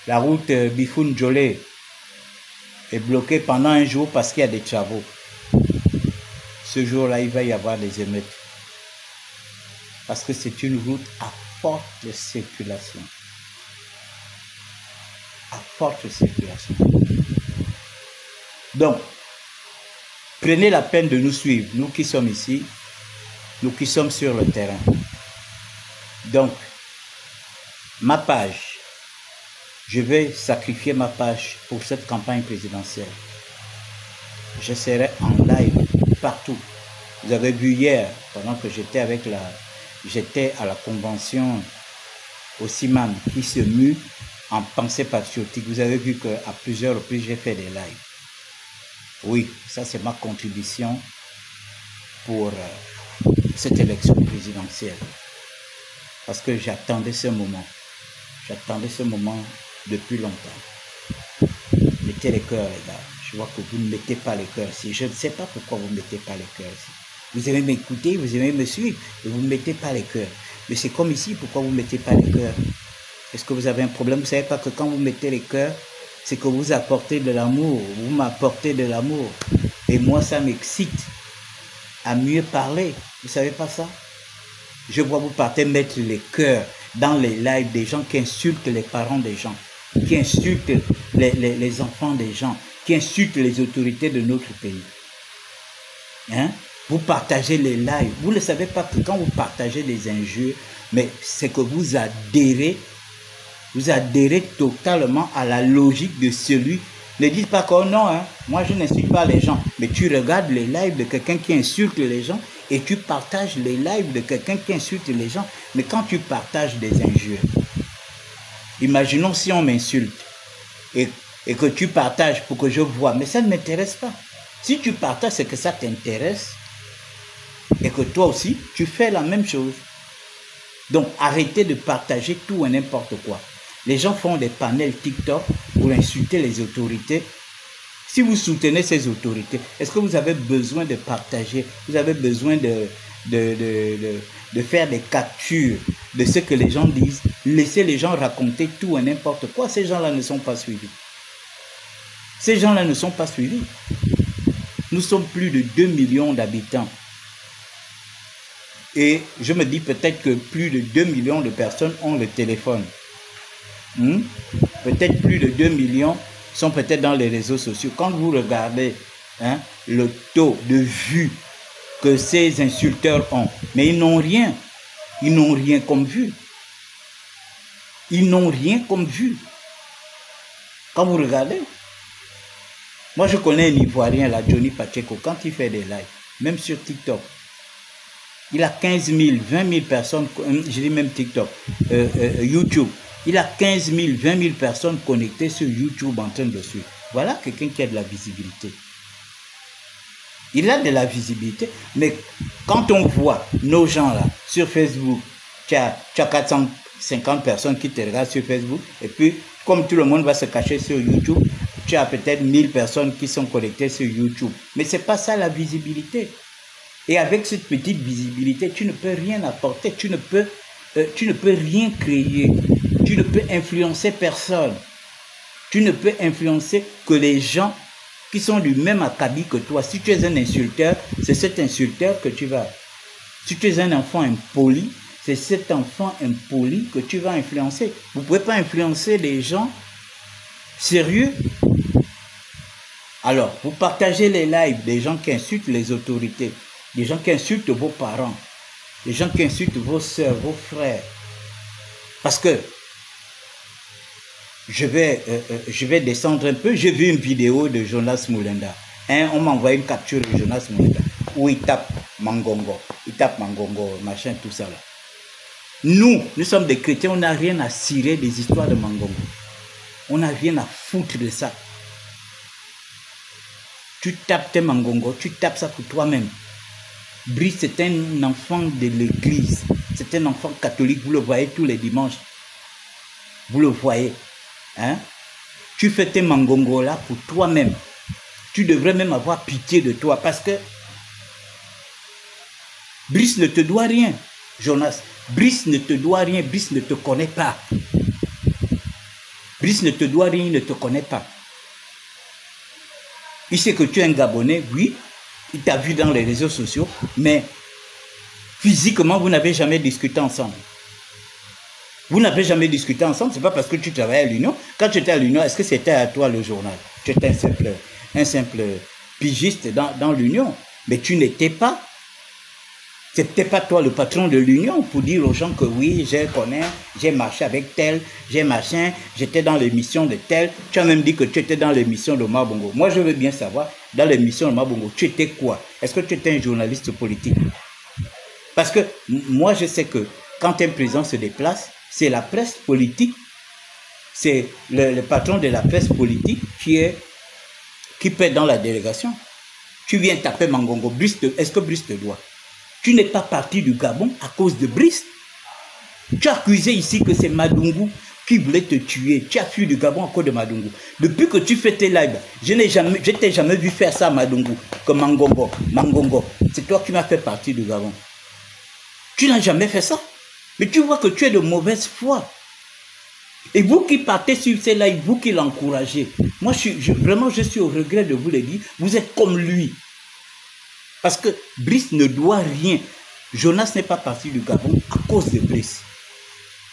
la route Bifoun-Njolé est bloquée pendant un jour parce qu'il y a des travaux. Ce jour-là, il va y avoir des émeutes. Parce que c'est une route à forte circulation. À forte circulation. Donc, prenez la peine de nous suivre, nous qui sommes ici, nous qui sommes sur le terrain. Donc, ma page, je vais sacrifier ma page pour cette campagne présidentielle. Je serai en live partout. Vous avez vu hier, pendant que j'étais à la convention Haussimann qui se mue en pensée patriotique. Vous avez vu qu'à plusieurs reprises, j'ai fait des lives. Oui, ça c'est ma contribution pour cette élection présidentielle. Parce que j'attendais ce moment. J'attendais ce moment depuis longtemps. Mettez les cœurs, les gars. Je vois que vous ne mettez pas les cœurs ici. Je ne sais pas pourquoi vous ne mettez pas les cœurs ici. Vous aimez m'écouter, vous aimez me suivre, et vous ne mettez pas les cœurs. Mais c'est comme ici, pourquoi vous ne mettez pas les cœurs? Est-ce que vous avez un problème? Vous ne savez pas que quand vous mettez les cœurs, c'est que vous apportez de l'amour. Vous m'apportez de l'amour. Et moi, ça m'excite à mieux parler. Vous ne savez pas ça? Je vois vous partez mettre les cœurs dans les lives des gens qui insultent les parents des gens, qui insultent les enfants des gens, qui insultent les autorités de notre pays. Hein? Vous partagez les lives. Vous ne savez pas que quand vous partagez des injures, mais c'est que vous adhérez Vous adhérez totalement à la logique de celui. Ne dites pas que oh non, hein, moi je n'insulte pas les gens. Mais tu regardes les lives de quelqu'un qui insulte les gens et tu partages les lives de quelqu'un qui insulte les gens. Mais quand tu partages des injures, imaginons si on m'insulte et que tu partages pour que je vois, mais ça ne m'intéresse pas. Si tu partages, c'est que ça t'intéresse et que toi aussi, tu fais la même chose. Donc, arrêtez de partager tout et n'importe quoi. Les gens font des panels TikTok pour insulter les autorités. Si vous soutenez ces autorités, est-ce que vous avez besoin de partager? Vous avez besoin de faire des captures de ce que les gens disent? Laissez les gens raconter tout et n'importe quoi. Ces gens-là ne sont pas suivis. Ces gens-là ne sont pas suivis. Nous sommes plus de 2 millions d'habitants. Et je me dis peut-être que plus de 2 millions de personnes ont le téléphone. Peut-être plus de 2 millions sont peut-être dans les réseaux sociaux. Quand vous regardez le taux de vues que ces insulteurs ont, mais ils n'ont rien. Ils n'ont rien comme vue. Ils n'ont rien comme vue. Quand vous regardez, moi je connais un Ivoirien, là, Johnny Pacheco, quand il fait des lives, même sur TikTok, il a 15 000, 20 000 personnes, je dis même TikTok, YouTube, il a 15 000, 20 000 personnes connectées sur YouTube en train de suivre. Voilà quelqu'un qui a de la visibilité. Il a de la visibilité, mais quand on voit nos gens là, sur Facebook, tu as 450 personnes qui te regardent sur Facebook, et puis comme tout le monde va se cacher sur YouTube, tu as peut-être 1000 personnes qui sont connectées sur YouTube. Mais ce n'est pas ça la visibilité. Et avec cette petite visibilité, tu ne peux rien apporter, tu ne peux rien créer, tu ne peux influencer personne. Tu ne peux influencer que les gens qui sont du même acabit que toi. Si tu es un insulteur, c'est cet insulteur que tu vas. Si tu es un enfant impoli, c'est cet enfant impoli que tu vas influencer. Vous ne pouvez pas influencer les gens sérieux. Alors, vous partagez les lives des gens qui insultent les autorités, des gens qui insultent vos parents, des gens qui insultent vos soeurs, vos frères. Parce que je vais descendre un peu. J'ai vu une vidéo de Jonas Moulenda. On m'a envoyé une capture de Jonas Moulenda où il tape Mangongo. Il tape Mangongo, machin, tout ça là. Nous sommes des chrétiens, on n'a rien à cirer des histoires de Mangongo. On n'a rien à foutre de ça. Tu tapes tes Mangongo, tu tapes ça pour toi-même. Brice, c'est un enfant de l'église. C'est un enfant catholique, vous le voyez tous les dimanches. Vous le voyez. Tu fais tes Mangongo là pour toi-même. Tu devrais même avoir pitié de toi parce que Brice ne te doit rien, Jonas. Brice ne te doit rien, Brice ne te connaît pas. Brice ne te doit rien, il ne te connaît pas. Il sait que tu es un Gabonais, oui. Il t'a vu dans les réseaux sociaux, mais physiquement, vous n'avez jamais discuté ensemble. Vous n'avez jamais discuté ensemble, c'est pas parce que tu travaillais à l'Union. Quand tu étais à l'Union, est-ce que c'était à toi le journal? Tu étais un simple pigiste dans l'Union, mais tu n'étais pas. C'était pas toi le patron de l'Union pour dire aux gens que oui, je connais, j'ai marché avec tel, j'ai machin, j'étais dans l'émission de tel. Tu as même dit que tu étais dans l'émission de Omar Bongo. Moi, je veux bien savoir, dans l'émission de Omar Bongo, tu étais quoi? Est-ce que tu étais un journaliste politique? Parce que moi, je sais que quand un président se déplace, c'est la presse politique, c'est le patron de la presse politique qui paie dans la délégation. Tu viens taper Mangongo, est-ce que Brice te doit? Tu n'es pas parti du Gabon à cause de Brice. Tu as accusé ici que c'est Madungu qui voulait te tuer. Tu as fui du Gabon à cause de Madungu. Depuis que tu fais tes lives, je ne t'ai jamais vu faire ça à Madungu, que Mangongo. C'est toi qui m'as fait partie du Gabon. Tu n'as jamais fait ça. Mais tu vois que tu es de mauvaise foi. Et vous qui partez sur ces lives, vous qui l'encouragez, moi vraiment je suis au regret de vous le dire, vous êtes comme lui. Parce que Brice ne doit rien. Jonas n'est pas parti du Gabon à cause de Brice.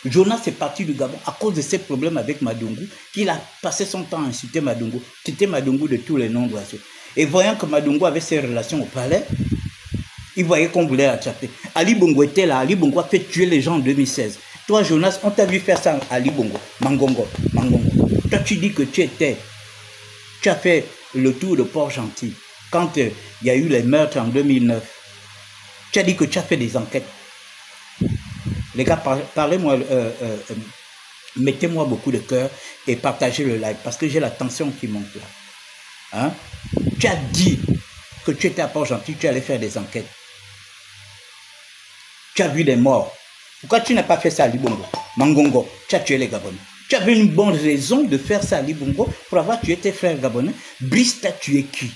Jonas est parti du Gabon à cause de ses problèmes avec Madungu, qu'il a passé son temps à insulter Madungu. C'était Madungu de tous les noms d'oiseaux. Et voyant que Madungu avait ses relations au palais, il voyait qu'on voulait l'attraper. Ali Bongo était là. Ali Bongo a fait tuer les gens en 2016. Toi, Jonas, on t'a vu faire ça à Libongo, Mangongo. Toi, tu dis que tu as fait le tour de Port-Gentil quand il y a eu les meurtres en 2009. Tu as dit que tu as fait des enquêtes. Les gars, parlez-moi, mettez-moi beaucoup de cœur et partagez le live parce que j'ai la tension qui monte là. Hein? Tu as dit que tu étais à Port-Gentil, tu allais faire des enquêtes. Tu as vu des morts. Pourquoi tu n'as pas fait ça à Libongo, Mangongo? Tu as tué les Gabonais. Tu avais une bonne raison de faire ça à Libongo pour avoir tué tes frères Gabonais. Brice t'a tué qui?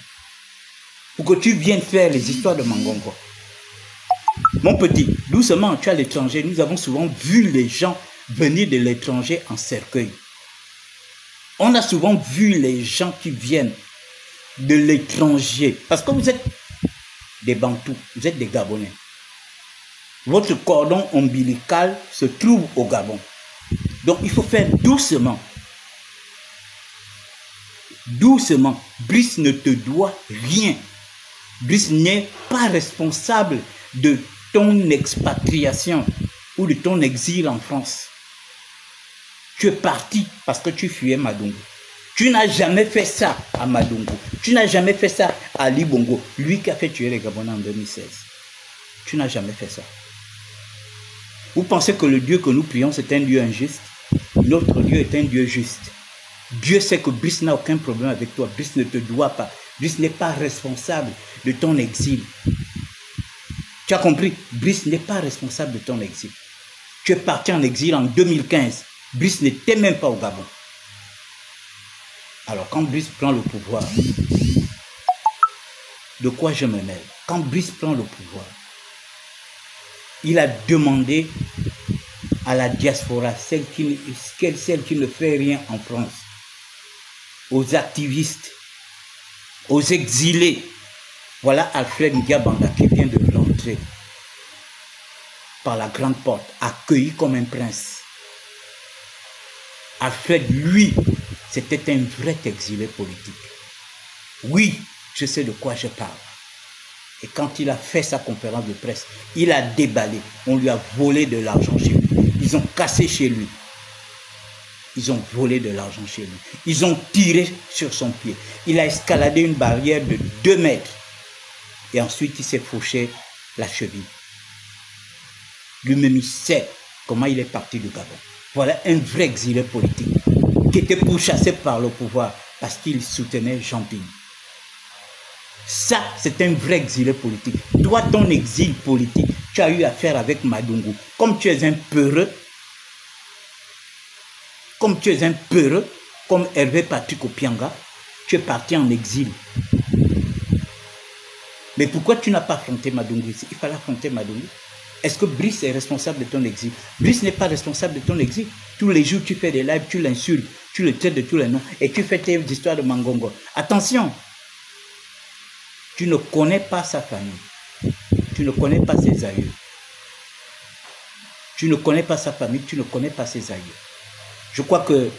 Pour que tu viennes faire les histoires de Mangongo. Mon petit, doucement, tu es à l'étranger. Nous avons souvent vu les gens venir de l'étranger en cercueil. On a souvent vu les gens qui viennent de l'étranger. Parce que vous êtes des Bantous, vous êtes des Gabonais. Votre cordon ombilical se trouve au Gabon. Donc il faut faire doucement. Doucement. Brice ne te doit rien. Brice n'est pas responsable de ton expatriation ou de ton exil en France. Tu es parti parce que tu fuyais Madongo. Tu n'as jamais fait ça à Madongo. Tu n'as jamais fait ça à Libongo. Lui qui a fait tuer les Gabonais en 2016. Tu n'as jamais fait ça. Vous pensez que le Dieu que nous prions, c'est un Dieu injuste? Notre Dieu est un Dieu juste. Dieu sait que Brice n'a aucun problème avec toi. Brice ne te doit pas. Brice n'est pas responsable de ton exil. Tu as compris? Brice n'est pas responsable de ton exil. Tu es parti en exil en 2015. Brice n'était même pas au Gabon. Alors quand Brice prend le pouvoir, de quoi je me mêle? Quand Brice prend le pouvoir, il a demandé à la diaspora, celle qui ne fait rien en France, aux activistes, aux exilés. Voilà Alfred Ndiabanda qui vient de rentrer par la grande porte, accueilli comme un prince. Alfred, lui, c'était un vrai exilé politique. Oui, je sais de quoi je parle. Et quand il a fait sa conférence de presse, il a déballé. On lui a volé de l'argent chez lui. Ils ont cassé chez lui. Ils ont volé de l'argent chez lui. Ils ont tiré sur son pied. Il a escaladé une barrière de 2 mètres. Et ensuite, il s'est fauché la cheville. Lui-même, il sait comment il est parti du Gabon. Voilà un vrai exilé politique qui était pourchassé par le pouvoir parce qu'il soutenait Jean Ping. Ça, c'est un vrai exilé politique. Toi, ton exil politique, tu as eu affaire avec Madongo. Comme tu es un peureux, comme Hervé Patrick Opianga, tu es parti en exil. Mais pourquoi tu n'as pas affronté Madongo ici? Il fallait affronter Madongo. Est-ce que Brice est responsable de ton exil? Brice n'est pas responsable de ton exil. Tous les jours, tu fais des lives, tu l'insultes, tu le traites de tous les noms et tu fais tes histoires de Mangongo. Attention! Tu ne connais pas sa famille. Tu ne connais pas ses aïeux. Tu ne connais pas sa famille, tu ne connais pas ses aïeux. Je crois que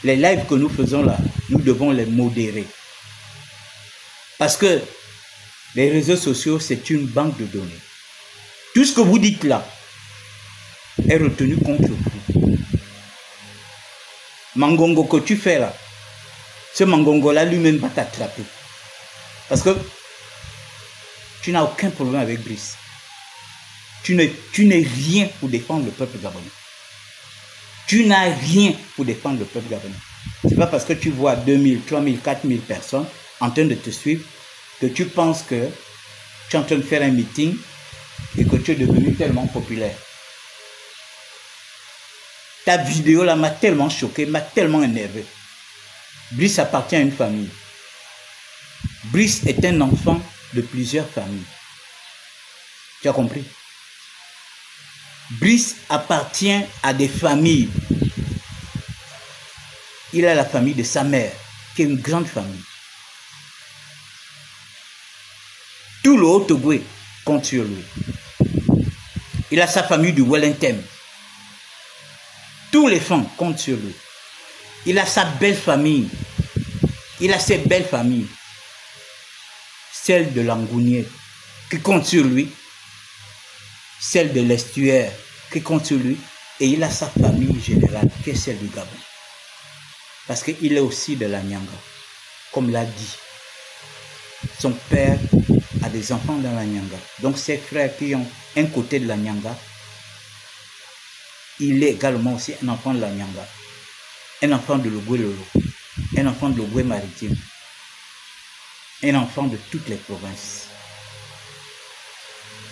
les lives que nous faisons là, nous devons les modérer. Parce que les réseaux sociaux, c'est une banque de données. Tout ce que vous dites là est retenu contre vous. Mangongo que tu fais là, ce Mangongo-là lui-même va t'attraper. Parce que tu n'as aucun problème avec Brice. Tu n'es rien pour défendre le peuple gabonais. Tu n'as rien pour défendre le peuple gabonais. Ce n'est pas parce que tu vois 2000, 3000, 4000 personnes en train de te suivre que tu penses que tu es en train de faire un meeting et que tu es devenu tellement populaire. Ta vidéo là m'a tellement choqué, m'a tellement énervé. Brice appartient à une famille. Brice est un enfant de plusieurs familles. Tu as compris? Brice appartient à des familles. Il a la famille de sa mère, qui est une grande famille. Tout le Haut-Togo compte sur lui. Il a sa famille du Wellington. Tous les femmes comptent sur lui. Il a sa belle famille. Il a ses belles familles. Celle de Langounier qui compte sur lui. Celle de l'Estuaire qui compte sur lui. Et il a sa famille générale, qui est celle du Gabon. Parce qu'il est aussi de la Nyanga, comme l'a dit. Son père a des enfants dans la Nyanga. Donc ses frères qui ont un côté de la Nyanga, il est également aussi un enfant de la Nyanga. Un enfant de Logoué Lolo, un enfant de Logoué Maritime, un enfant de toutes les provinces.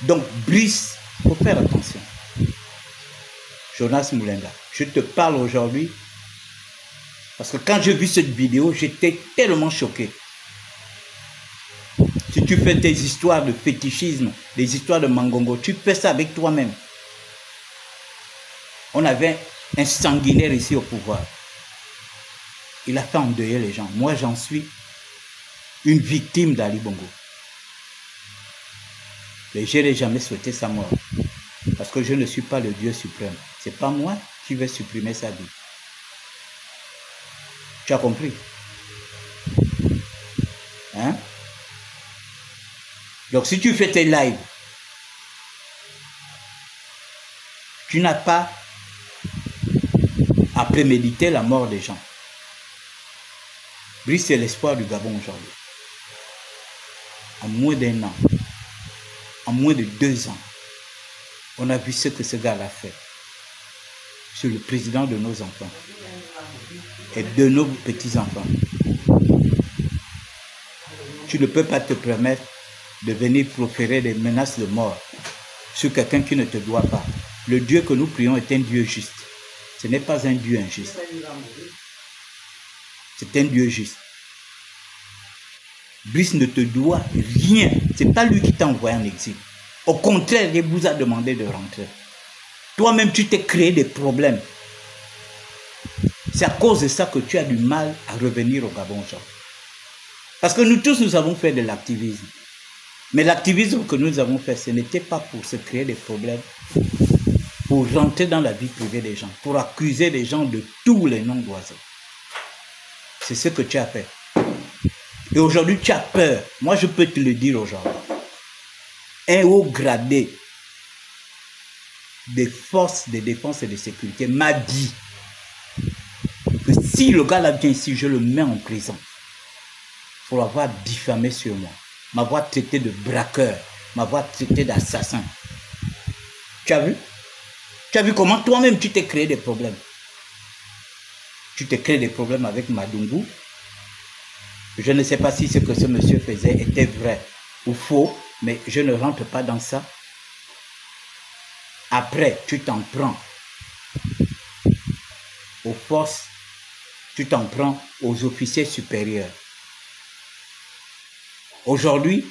Donc Brice, il faut faire attention. Jonas Moulenga, je te parle aujourd'hui parce que quand j'ai vu cette vidéo, j'étais tellement choqué. Si tu fais tes histoires de fétichisme, des histoires de Mangongo, tu fais ça avec toi-même. On avait un sanguinaire ici au pouvoir. Il a fait endeuiller les gens. Moi, j'en suis une victime d'Ali Bongo. Mais je n'ai jamais souhaité sa mort. Parce que je ne suis pas le Dieu suprême. Ce n'est pas moi qui vais supprimer sa vie. Tu as compris? Hein? Donc si tu fais tes lives, tu n'as pas à préméditer la mort des gens. Brice, c'est l'espoir du Gabon aujourd'hui. En moins d'1 an, en moins de 2 ans, on a vu ce que ce gars a fait sur le président de nos enfants et de nos petits-enfants. Tu ne peux pas te permettre de venir proférer des menaces de mort sur quelqu'un qui ne te doit pas. Le Dieu que nous prions est un Dieu juste. Ce n'est pas un Dieu injuste. C'est un Dieu juste. Brice ne te doit rien. Ce n'est pas lui qui t'a envoyé en exil. Au contraire, il vous a demandé de rentrer. Toi-même, tu t'es créé des problèmes. C'est à cause de ça que tu as du mal à revenir au Gabon aujourd'hui. Parce que nous tous, nous avons fait de l'activisme. Mais l'activisme que nous avons fait, ce n'était pas pour se créer des problèmes, pour rentrer dans la vie privée des gens, pour accuser les gens de tous les noms d'oiseaux. C'est ce que tu as fait. Et aujourd'hui, tu as peur. Moi, je peux te le dire aujourd'hui. Un haut gradé des forces de défense et de sécurité m'a dit que si le gars là vient ici, je le mets en prison pour l'avoir diffamé sur moi, m'avoir traité de braqueur, m'avoir traité d'assassin. Tu as vu? Tu as vu comment toi-même tu t'es créé des problèmes? Tu t'es créé des problèmes avec Madungu. Je ne sais pas si ce que ce monsieur faisait était vrai ou faux, mais je ne rentre pas dans ça. Après, tu t'en prends aux forces, tu t'en prends aux officiers supérieurs. Aujourd'hui,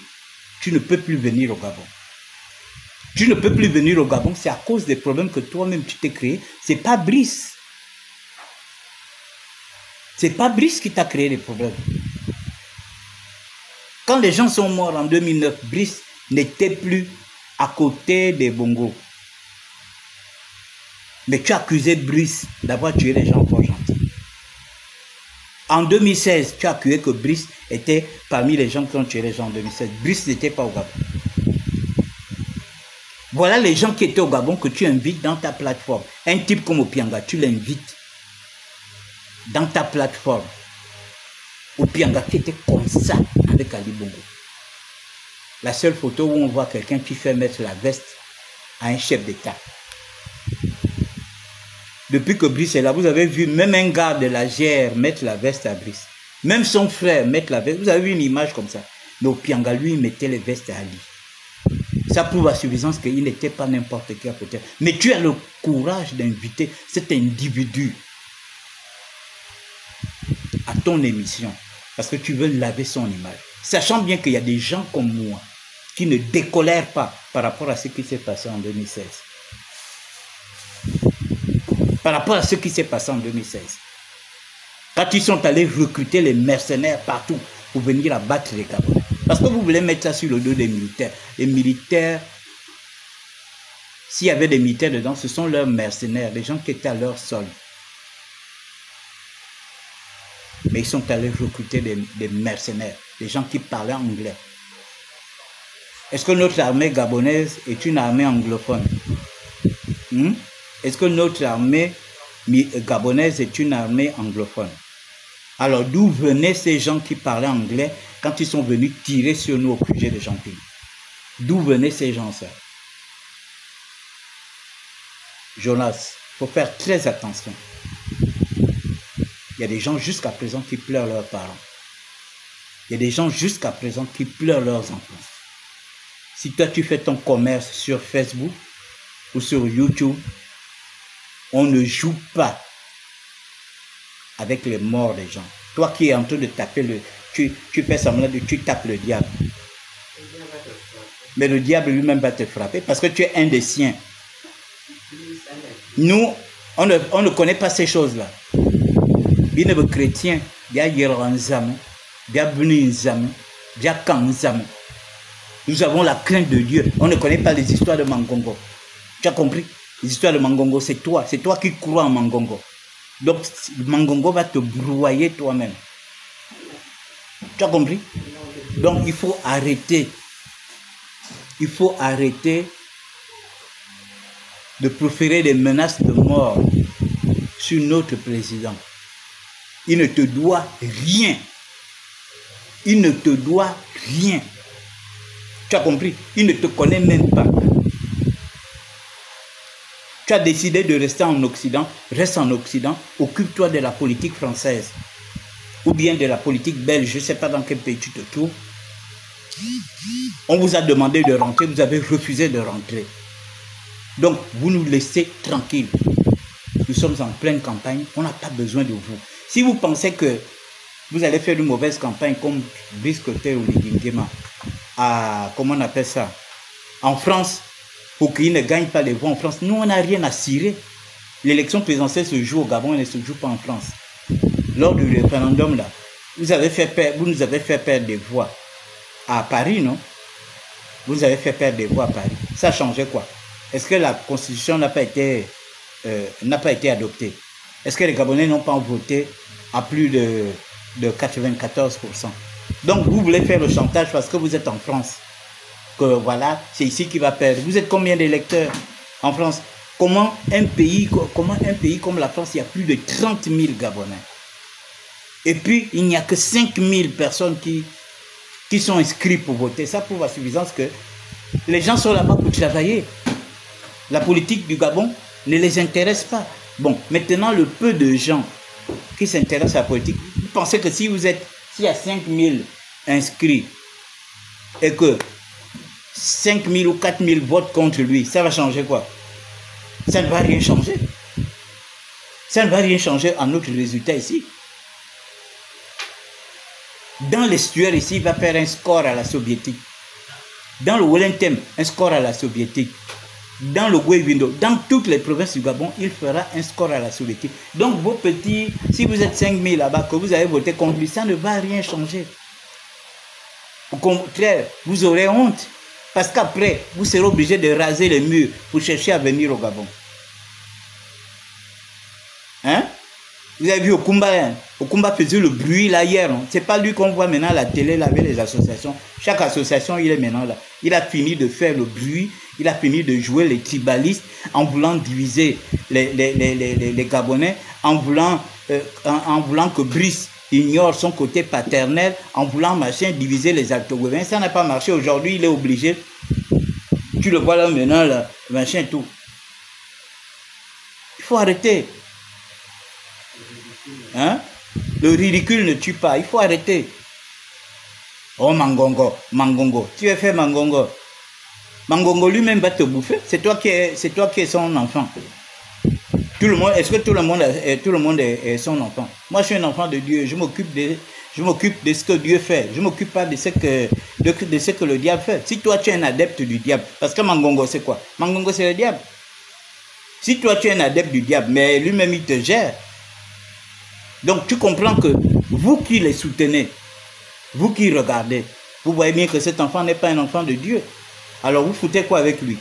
tu ne peux plus venir au Gabon. Tu ne peux plus venir au Gabon, c'est à cause des problèmes que toi-même tu t'es créé. C'est pas Brice. C'est pas Brice qui t'a créé les problèmes. Quand les gens sont morts en 2009, Brice n'était plus à côté des Bongo. Mais tu as accusé Brice d'avoir tué les gens trop gentils. En 2016, tu as accusé que Brice était parmi les gens qui ont tué les gens en 2016. Brice n'était pas au Gabon. Voilà les gens qui étaient au Gabon que tu invites dans ta plateforme. Un type comme Opianga, tu l'invites dans ta plateforme. Opianga qui était comme ça avec Ali Bongo. La seule photo où on voit quelqu'un qui fait mettre la veste à un chef d'État. Depuis que Brice est là, vous avez vu même un gars de la GR mettre la veste à Brice. Même son frère mettre la veste. Vous avez vu une image comme ça. Mais Opianga, lui, mettait les vestes à Ali. Ça prouve à suffisance qu'il n'était pas n'importe qui à côté. Mais tu as le courage d'inviter cet individu à ton émission. Parce que tu veux laver son image. Sachant bien qu'il y a des gens comme moi qui ne décolèrent pas par rapport à ce qui s'est passé en 2016. Par rapport à ce qui s'est passé en 2016. Quand ils sont allés recruter les mercenaires partout pour venir abattre les Gabonais. Parce que vous voulez mettre ça sur le dos des militaires. Les militaires, s'il y avait des militaires dedans, ce sont leurs mercenaires, les gens qui étaient à leur sol. Mais ils sont allés recruter des mercenaires, des gens qui parlaient anglais. Est-ce que notre armée gabonaise est une armée anglophone? Est-ce que notre armée gabonaise est une armée anglophone? Alors d'où venaient ces gens qui parlaient anglais quand ils sont venus tirer sur nous au QG de Champigny? D'où venaient ces gens-là? Jonas, il faut faire très attention. Il y a des gens jusqu'à présent qui pleurent leurs parents. Il y a des gens jusqu'à présent qui pleurent leurs enfants. Si toi tu fais ton commerce sur Facebook ou sur YouTube, on ne joue pas avec les morts des gens. Toi qui es en train de taper tu fais semblant de tu tapes le diable. Mais le diable lui-même va te frapper parce que tu es un des siens. Nous, on ne connaît pas ces choses-là. Bien les chrétiens, il y a Yeranzam, il y a Bunizam, il y a Kanzam. Nous avons la crainte de Dieu. On ne connaît pas les histoires de Mangongo. Tu as compris? Les histoires de Mangongo, c'est toi qui crois en Mangongo. Donc, Mangongo va te broyer toi-même. Tu as compris? Donc, il faut arrêter. Il faut arrêter de proférer des menaces de mort sur notre président. Il ne te doit rien. Il ne te doit rien. Tu as compris? Il ne te connaît même pas. Tu as décidé de rester en Occident, reste en Occident, occupe-toi de la politique française ou bien de la politique belge, je ne sais pas dans quel pays tu te trouves. On vous a demandé de rentrer, vous avez refusé de rentrer. Donc, vous nous laissez tranquilles. Nous sommes en pleine campagne, on n'a pas besoin de vous. Si vous pensez que vous allez faire une mauvaise campagne comme Brice Côté ou Lidingema, comment on appelle ça, en France, pour qu'ils ne gagnent pas les voix en France, nous, on n'a rien à cirer. L'élection présidentielle se joue au Gabon, elle ne se joue pas en France. Lors du référendum, là, vous nous avez fait perdre des voix à Paris, non? Vous nous avez fait perdre des voix à Paris. Ça changeait quoi? Est-ce que la Constitution n'a pas été adoptée? Est-ce que les Gabonais n'ont pas voté à plus de 94%? Donc, vous voulez faire le chantage parce que vous êtes en France. Que voilà, c'est ici qu'il va perdre. Vous êtes combien d'électeurs en France? Comment un pays comme la France, il y a plus de 30 000 Gabonais. Et puis, il n'y a que 5 000 personnes qui sont inscrites pour voter. Ça prouve à suffisance que les gens sont là-bas pour travailler. La politique du Gabon ne les intéresse pas. Bon, maintenant, le peu de gens qui s'intéressent à la politique, vous pensez que s'il y a 5 000 inscrits et que 5 000 ou 4 000 votent contre lui, ça va changer quoi? Ça ne va rien changer. Ça ne va rien changer à notre résultat ici. Dans l'estuaire ici, il va faire un score à la soviétique. Dans le Wellington, un score à la soviétique. Dans le Gouévindo, dans toutes les provinces du Gabon, il fera un score à la soviétique. Donc vos petits, si vous êtes 5 000 là-bas, que vous avez voté contre lui, ça ne va rien changer. Au contraire, vous aurez honte. Parce qu'après, vous serez obligé de raser les murs pour chercher à venir au Gabon. Hein? Vous avez vu Okumba, hein? Okumba faisait le bruit là hier. Ce n'est pas lui qu'on voit maintenant à la télé là avec les associations. Chaque association, il est maintenant là. Il a fini de faire le bruit. Il a fini de jouer les tribalistes en voulant diviser les Gabonais, en voulant que Brice ignore son côté paternel, en voulant machin diviser les Altogoviens. Ça n'a pas marché. Aujourd'hui, il est obligé. Tu le vois là maintenant, là, machin tout. Il faut arrêter. Hein? Le ridicule ne tue pas. Il faut arrêter. Oh Mangongo, Mangongo. Tu veux faire Mangongo. Mangongo lui-même va te bouffer. C'est toi qui es son enfant. Tout le monde, est-ce que tout le monde est son enfant? Moi, je suis un enfant de Dieu. Je m'occupe de ce que Dieu fait. Je ne m'occupe pas de ce que le diable fait. Si toi, tu es un adepte du diable, parce que Mangongo, c'est quoi? Mangongo, c'est le diable. Si toi, tu es un adepte du diable, mais lui-même, il te gère. Donc, tu comprends que vous qui les soutenez, vous qui regardez, vous voyez bien que cet enfant n'est pas un enfant de Dieu. Alors, vous foutez quoi avec lui?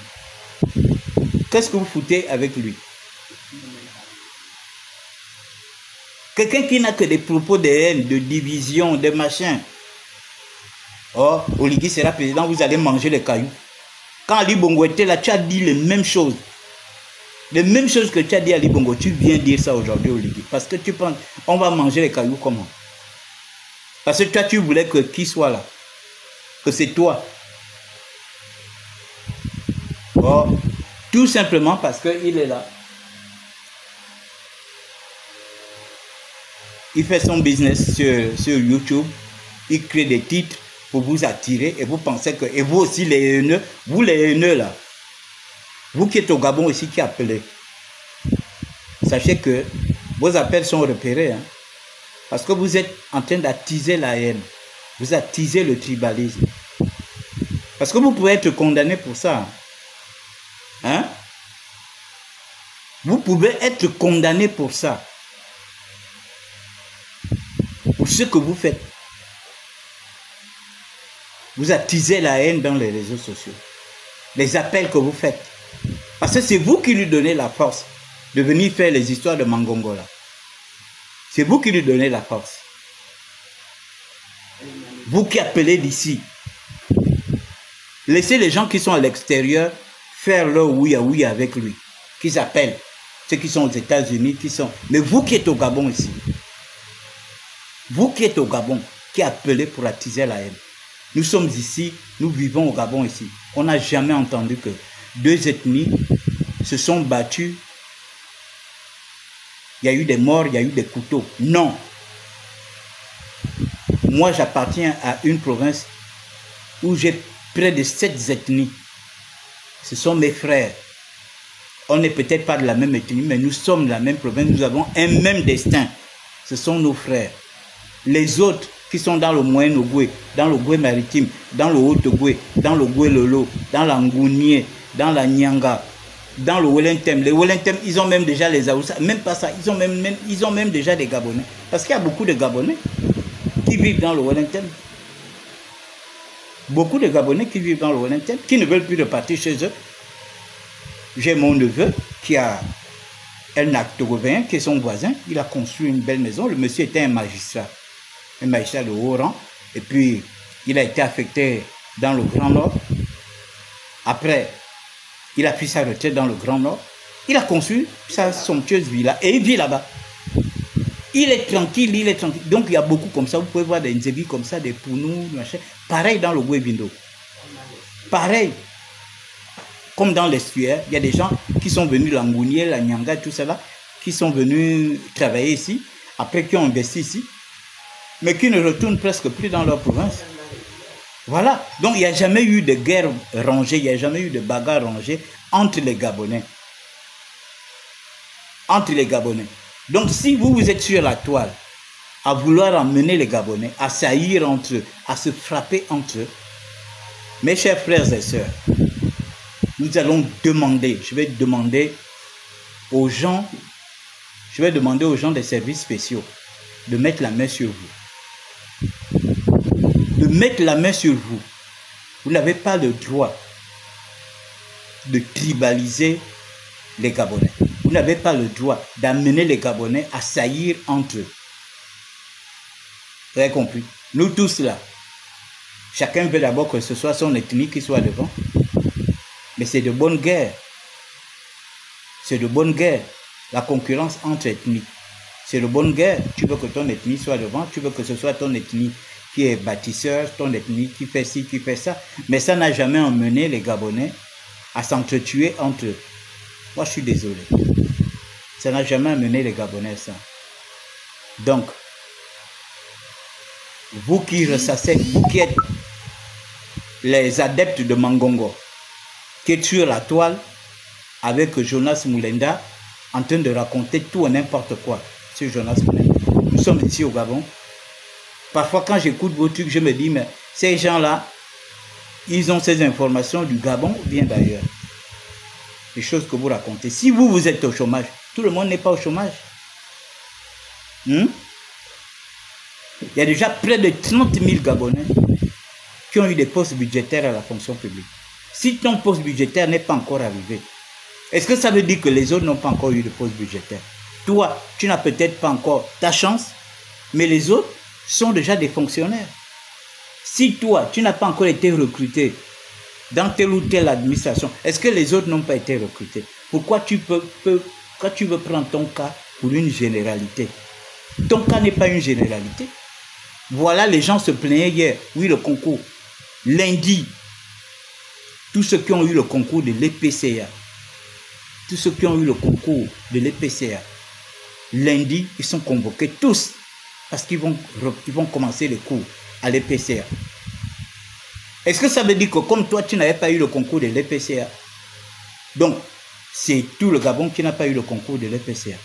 Qu'est-ce que vous foutez avec lui? Quelqu'un qui n'a que des propos de haine, de division, de machin. Oh, Oligui sera président, vous allez manger les cailloux. Quand Ali Bongo était là, tu as dit les mêmes choses. Les mêmes choses que tu as dit à Libongo, tu viens dire ça aujourd'hui au Ligui. Parce que tu penses, on va manger les cailloux comment? Parce que toi, tu voulais que qui soit là? Que c'est toi. Oh, tout simplement parce qu'il est là. Il fait son business sur YouTube. Il crée des titres pour vous attirer. Et vous pensez que... Et vous aussi, les haineux. Vous, les haineux, là. Vous qui êtes au Gabon aussi, qui appelez. Sachez que vos appels sont repérés. Hein, parce que vous êtes en train d'attiser la haine. Vous attisez le tribalisme. Parce que vous pouvez être condamné pour ça. Hein? Vous pouvez être condamné pour ça. Pour ce que vous faites. Vous attisez la haine dans les réseaux sociaux. Les appels que vous faites. Parce que c'est vous qui lui donnez la force de venir faire les histoires de Mangongo là. C'est vous qui lui donnez la force. Vous qui appelez d'ici. Laissez les gens qui sont à l'extérieur faire leur ouïa avec lui. Qu'ils appellent. Ceux qui sont aux États-Unis, qui sont... Mais vous qui êtes au Gabon ici. Vous qui êtes au Gabon, qui appelez pour attiser la haine. Nous sommes ici, nous vivons au Gabon ici. On n'a jamais entendu que deux ethnies se sont battues. Il y a eu des morts, il y a eu des couteaux. Non. Moi, j'appartiens à une province où j'ai près de 7 ethnies. Ce sont mes frères. On n'est peut-être pas de la même ethnie, mais nous sommes de la même province. Nous avons un même destin. Ce sont nos frères. Les autres qui sont dans le Moyen-Ogoué, dans le Goué maritime, dans le Haut-Ogoué, dans le Goué Lolo, dans l'Angounié, dans la Nyanga, dans le Welentem. Les Welentem, ils ont même déjà les Aoussa. Même pas ça, ils ont même déjà des Gabonais. Parce qu'il y a beaucoup de Gabonais qui vivent dans le Welentem. Beaucoup de Gabonais qui vivent dans le Welentem, qui ne veulent plus repartir chez eux. J'ai mon neveu qui a un acte togovéen, qui est son voisin. Il a construit une belle maison. Le monsieur était un magistrat de haut rang. Et puis, il a été affecté dans le Grand Nord. Après, il a pris sa retraite dans le Grand Nord. Il a construit sa somptueuse villa et il vit là-bas. Il est tranquille, il est tranquille. Donc, il y a beaucoup comme ça. Vous pouvez voir des Nzebi comme ça, des Pounou, machin. Pareil dans le Goué-Bindo. Pareil. Comme dans l'estuaire, il y a des gens qui sont venus, l'Angounier, la Nyanga, tout cela, qui sont venus travailler ici, après qui ont investi ici, mais qui ne retournent presque plus dans leur province. Voilà. Donc, il n'y a jamais eu de guerre rangée, il n'y a jamais eu de bagarre rangée entre les Gabonais. Entre les Gabonais. Donc, si vous êtes sur la toile, à vouloir emmener les Gabonais, à saillir entre eux, à se frapper entre eux, mes chers frères et sœurs, nous allons demander, je vais demander aux gens des services spéciaux de mettre la main sur vous. De mettre la main sur vous. Vous n'avez pas le droit de tribaliser les Gabonais. Vous n'avez pas le droit d'amener les Gabonais à saillir entre eux. Vous avez compris? Nous tous là, chacun veut d'abord que ce soit son ethnie qui soit devant. Mais c'est de bonne guerre. C'est de bonne guerre. La concurrence entre ethnies. C'est de bonne guerre. Tu veux que ton ethnie soit devant. Tu veux que ce soit ton ethnie qui est bâtisseur, ton ethnie qui fait ci, qui fait ça. Mais ça n'a jamais emmené les Gabonais à s'entretuer entre eux. Moi, je suis désolé. Ça n'a jamais amené les Gabonais à ça. Donc, vous qui ressassez, vous qui êtes les adeptes de Mangongo, qui est sur la toile avec Jonas Moulenda en train de raconter tout et n'importe quoi sur Jonas Moulenda. Nous sommes ici au Gabon. Parfois, quand j'écoute vos trucs, je me dis, mais ces gens-là, ils ont ces informations du Gabon ou bien d'ailleurs. Les choses que vous racontez. Si vous, vous êtes au chômage, tout le monde n'est pas au chômage. Il y a déjà près de 30 000 Gabonais qui ont eu des postes budgétaires à la fonction publique. Si ton poste budgétaire n'est pas encore arrivé, est-ce que ça veut dire que les autres n'ont pas encore eu de poste budgétaire? Toi, tu n'as peut-être pas encore ta chance, mais les autres sont déjà des fonctionnaires. Si toi, tu n'as pas encore été recruté dans telle ou telle administration, est-ce que les autres n'ont pas été recrutés? Pourquoi quand tu veux prendre ton cas pour une généralité? Ton cas n'est pas une généralité. Voilà, les gens se plaignaient hier. Oui, le concours. Lundi, tous ceux qui ont eu le concours de l'EPCA, tous ceux qui ont eu le concours de l'EPCA, lundi, ils sont convoqués tous parce qu'ils vont commencer les cours à l'EPCA. Est-ce que ça veut dire que comme toi, tu n'avais pas eu le concours de l'EPCA, donc c'est tout le Gabon qui n'a pas eu le concours de l'EPCA?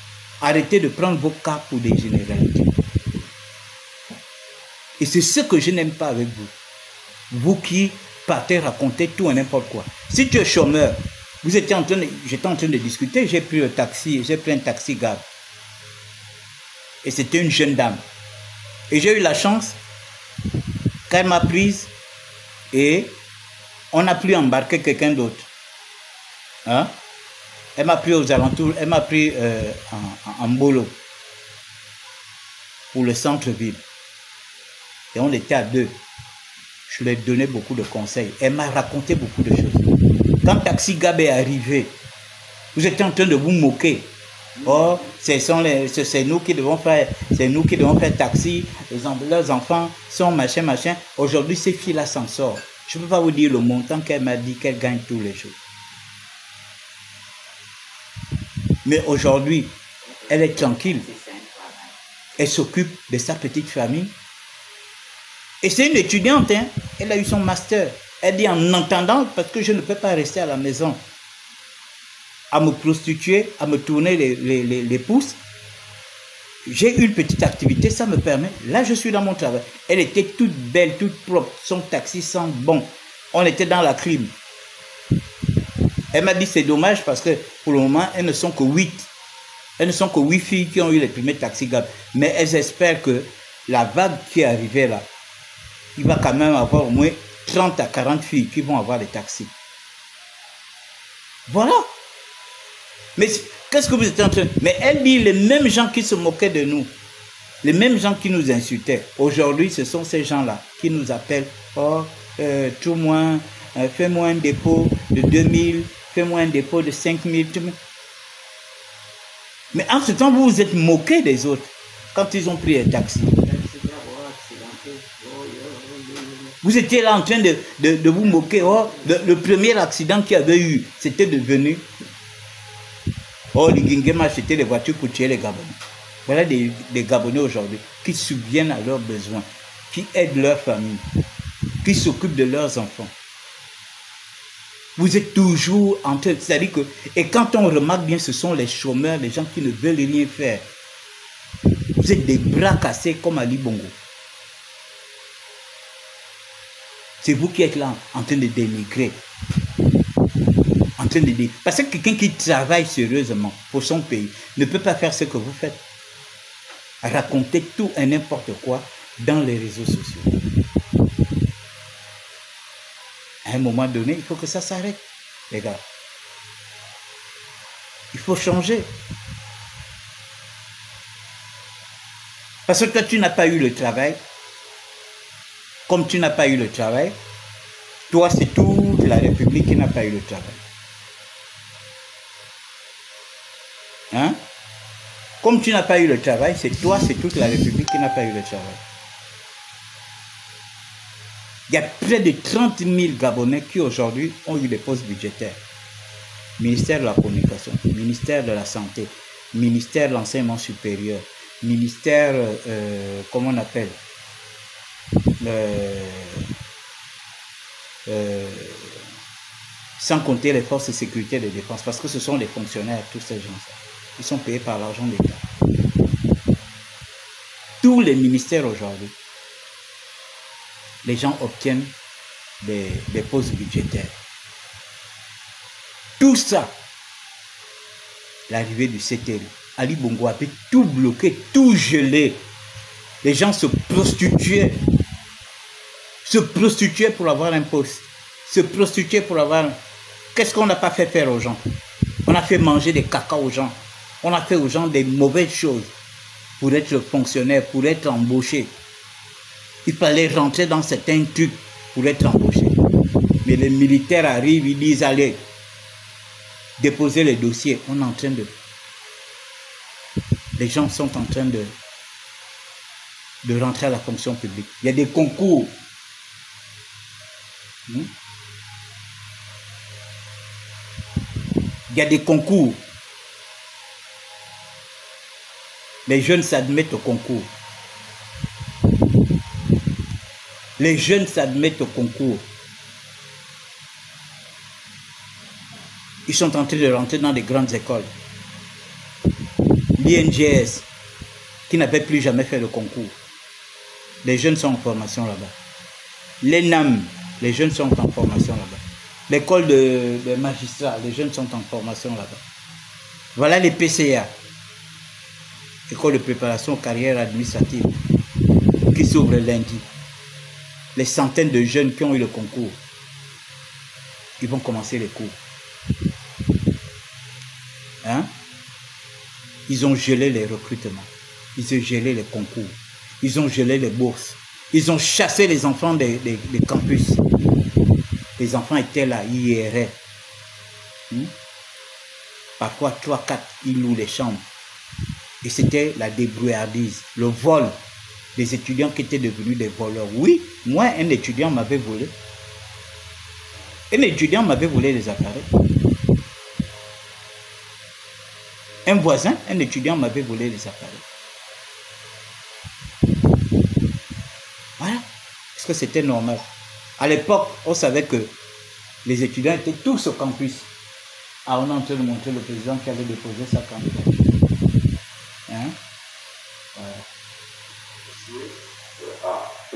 Arrêtez de prendre vos cas pour des généralités. Et c'est ce que je n'aime pas avec vous. Vous qui partez raconter tout et n'importe quoi. Si tu es chômeur, j'étais en train de discuter, j'ai pris un taxi Gab. Et c'était une jeune dame. Et j'ai eu la chance qu'elle m'a prise et on a pu embarquer quelqu'un d'autre. Hein? Elle m'a pris aux alentours, elle m'a pris en Bolo pour le centre-ville. Et on était à deux. Je lui ai donné beaucoup de conseils. Elle m'a raconté beaucoup de choses. Quand Taxi Gab est arrivé, vous étiez en train de vous moquer. Oh, c'est nous qui devons faire, taxi. Leurs enfants sont machin. Aujourd'hui, ces filles-là s'en sortent. Je ne peux pas vous dire le montant qu'elle m'a dit qu'elle gagne tous les jours. Mais aujourd'hui, elle est tranquille. Elle s'occupe de sa petite famille. Et c'est une étudiante, hein? Elle a eu son master. Elle dit en entendant, parce que je ne peux pas rester à la maison, à me prostituer, à me tourner les pouces. J'ai une petite activité, ça me permet. Là, je suis dans mon travail. Elle était toute belle, toute propre. Son taxi sent bon. On était dans la clim. Elle m'a dit c'est dommage parce que pour le moment, elles ne sont que 8. Elles ne sont que 8 filles qui ont eu les premiers taxis Gab. Mais elles espèrent que la vague qui est arrivée là, il va quand même avoir au moins 30 à 40 filles qui vont avoir des taxis. Voilà. Mais qu'est-ce que vous êtes en train de... Mais elle dit, les mêmes gens qui se moquaient de nous, les mêmes gens qui nous insultaient, aujourd'hui, ce sont ces gens-là qui nous appellent, oh, tout moins, fais-moi un dépôt de 2000, fais-moi un dépôt de 5000. Mais en ce temps, vous vous êtes moqués des autres quand ils ont pris un taxi. Vous étiez là en train de vous moquer. Oh, le premier accident qu'il y avait eu, c'était devenu... Oh, les Guinguema, c'était les voitures pour tuer les Gabonais. Voilà des Gabonais aujourd'hui qui subviennent à leurs besoins, qui aident leur famille, qui s'occupent de leurs enfants. Vous êtes toujours en train... C'est-à-dire que... Et quand on remarque bien, ce sont les chômeurs, les gens qui ne veulent rien faire. Vous êtes des bras cassés comme Ali Bongo. C'est vous qui êtes là en train de dénigrer. En train de dire. Parce que quelqu'un qui travaille sérieusement pour son pays ne peut pas faire ce que vous faites. Raconter tout et n'importe quoi dans les réseaux sociaux. À un moment donné, il faut que ça s'arrête, les gars. Il faut changer. Parce que toi, tu n'as pas eu le travail. Comme tu n'as pas eu le travail, toi, c'est toute la République qui n'a pas eu le travail. Hein? Comme tu n'as pas eu le travail, c'est toi, c'est toute la République qui n'a pas eu le travail. Il y a près de 30 000 Gabonais qui aujourd'hui ont eu des postes budgétaires. Ministère de la Communication, ministère de la Santé, ministère de l'Enseignement supérieur, ministère, comment on appelle, sans compter les forces de sécurité et de défense, parce que ce sont les fonctionnaires, tous ces gens-là. Ils sont payés par l'argent de l'État. Tous les ministères aujourd'hui, les gens obtiennent des postes budgétaires. Tout ça, l'arrivée du CTL, Ali Bongo a pu tout bloquer, tout geler. Les gens se prostituaient pour avoir un poste, se prostituaient pour avoir... Qu'est-ce qu'on n'a pas fait faire aux gens? On a fait manger des caca aux gens. On a fait aux gens des mauvaises choses pour être fonctionnaire, pour être embauché. Il fallait rentrer dans certains trucs pour être embauché. Mais les militaires arrivent, ils disent, allez, déposer les dossiers. On est en train de... Les gens sont en train de rentrer à la fonction publique. Il y a des concours. Il y a des concours. Les jeunes s'admettent au concours. Les jeunes s'admettent au concours. Ils sont en train de rentrer dans des grandes écoles. L'INGS, qui n'avait plus jamais fait le concours. Les jeunes sont en formation là-bas. L'ENAM, les jeunes sont en formation là-bas. L'école de magistrats, les jeunes sont en formation là-bas. Voilà les PCA, école de préparation aux carrières administratives, qui s'ouvre lundi. Les centaines de jeunes qui ont eu le concours, ils vont commencer les cours. Hein? Ils ont gelé les recrutements, ils ont gelé les concours, ils ont gelé les bourses, ils ont chassé les enfants des campus. Les enfants étaient là, ils erraient. Parfois 3, 4, ils louent les chambres. Et c'était la débrouillardise, le vol des étudiants qui étaient devenus des voleurs. Oui, moi, un étudiant m'avait volé. Un étudiant m'avait volé les appareils. Un voisin, un étudiant m'avait volé les appareils. Voilà. Est-ce que c'était normal? À l'époque, on savait que les étudiants étaient tous au campus. Ah, on est en train de montrer le président qui avait déposé sa candidature. Hein?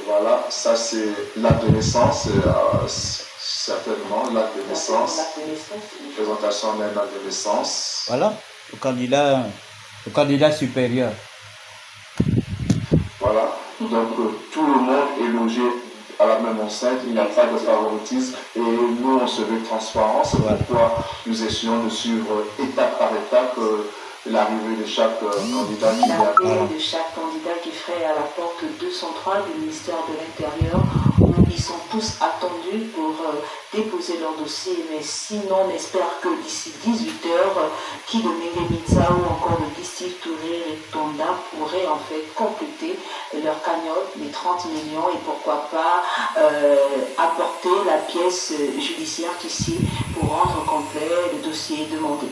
Voilà, ça c'est l'acte de naissance, certainement l'acte de naissance, une présentation d'un acte de naissance. Voilà, le candidat supérieur. Voilà, donc tout le monde est logé à la même enceinte, il n'y a pas de favoritisme et nous on se veut transparent, c'est pourquoi nous essayons de suivre étape par étape l'arrivée de chaque candidat qui vient. L'arrivée de chaque candidat qui ferait à la porte 203 du ministère de l'Intérieur, où ils sont tous attendus pour déposer leur dossier. Mais sinon, on espère que d'ici 18 heures, qui de Mengemitsa ou encore de Distif Touré et Tonda pourraient en fait compléter leur cagnotte, les 30 millions, et pourquoi pas apporter la pièce judiciaire ici pour rendre complet le dossier demandé.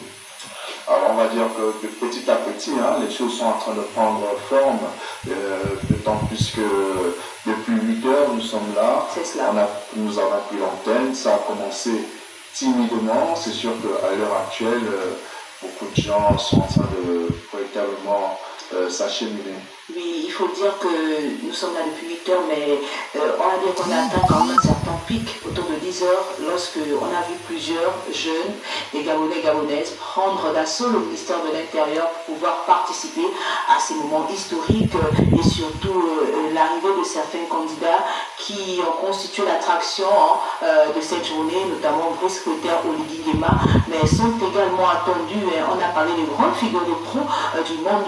Alors on va dire que de petit à petit, hein, les choses sont en train de prendre forme, d'autant plus que depuis 8 heures, nous sommes là, nous avons pris l'antenne, ça a commencé timidement, c'est sûr qu'à l'heure actuelle, beaucoup de gens sont en train de véritablement s'acheminer. Oui, il faut dire que nous sommes là depuis 8 heures, mais on a dit qu'on a atteint quand même un certain pic autour de 10 heures, lorsqu'on a vu plusieurs jeunes, des Gabonais et Gabonaises, prendre d'assaut le ministère de l'Intérieur pour pouvoir participer à ces moments historiques et surtout l'arrivée de certains candidats qui ont constitué l'attraction de cette journée, notamment Brice Clotaire Oligui Nguema, mais sont également attendus, on a parlé de grandes figures de pro du monde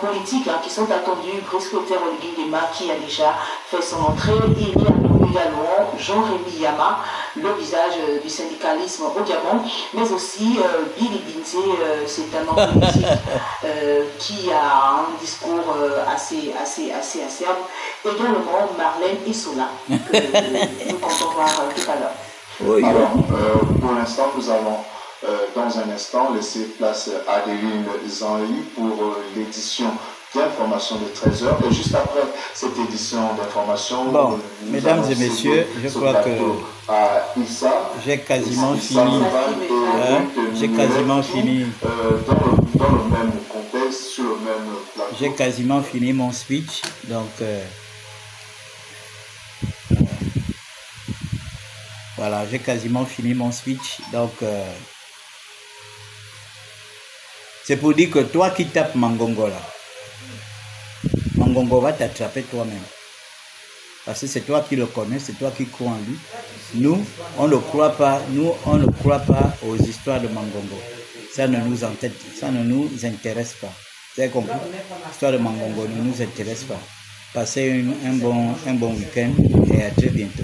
politique, qui sont attendus. Brice Clotaire Oligui Nguema qui a déjà fait son entrée. Il y a également Jean-Rémy Yama, le visage du syndicalisme au Gabon, mais aussi Billy Binze, c'est un homme politique qui a un discours assez acerbe. Également Marlène Issola, que nous comptons voir tout à l'heure. Oui, alors, pour l'instant, nous allons dans un instant laisser place à Adeline Zanli pour l'édition d'information de 13h. Et juste après cette édition d'information, bon, mesdames et messieurs, je crois que j'ai quasiment fini. J'ai quasiment fini. Dans le même contexte, sur le même plateau. J'ai quasiment fini mon speech. Donc, voilà, j'ai quasiment fini mon speech. Donc, c'est pour dire que toi qui tapes Mangongo là, Mangongo va t'attraper toi-même. Parce que c'est toi qui le connais, c'est toi qui crois en lui. Nous, on ne croit pas, aux histoires de Mangongo. Ça ne nous intéresse pas. Vous avez compris? L'histoire de Mangongo ne nous intéresse pas. Passez un bon week-end et à très bientôt.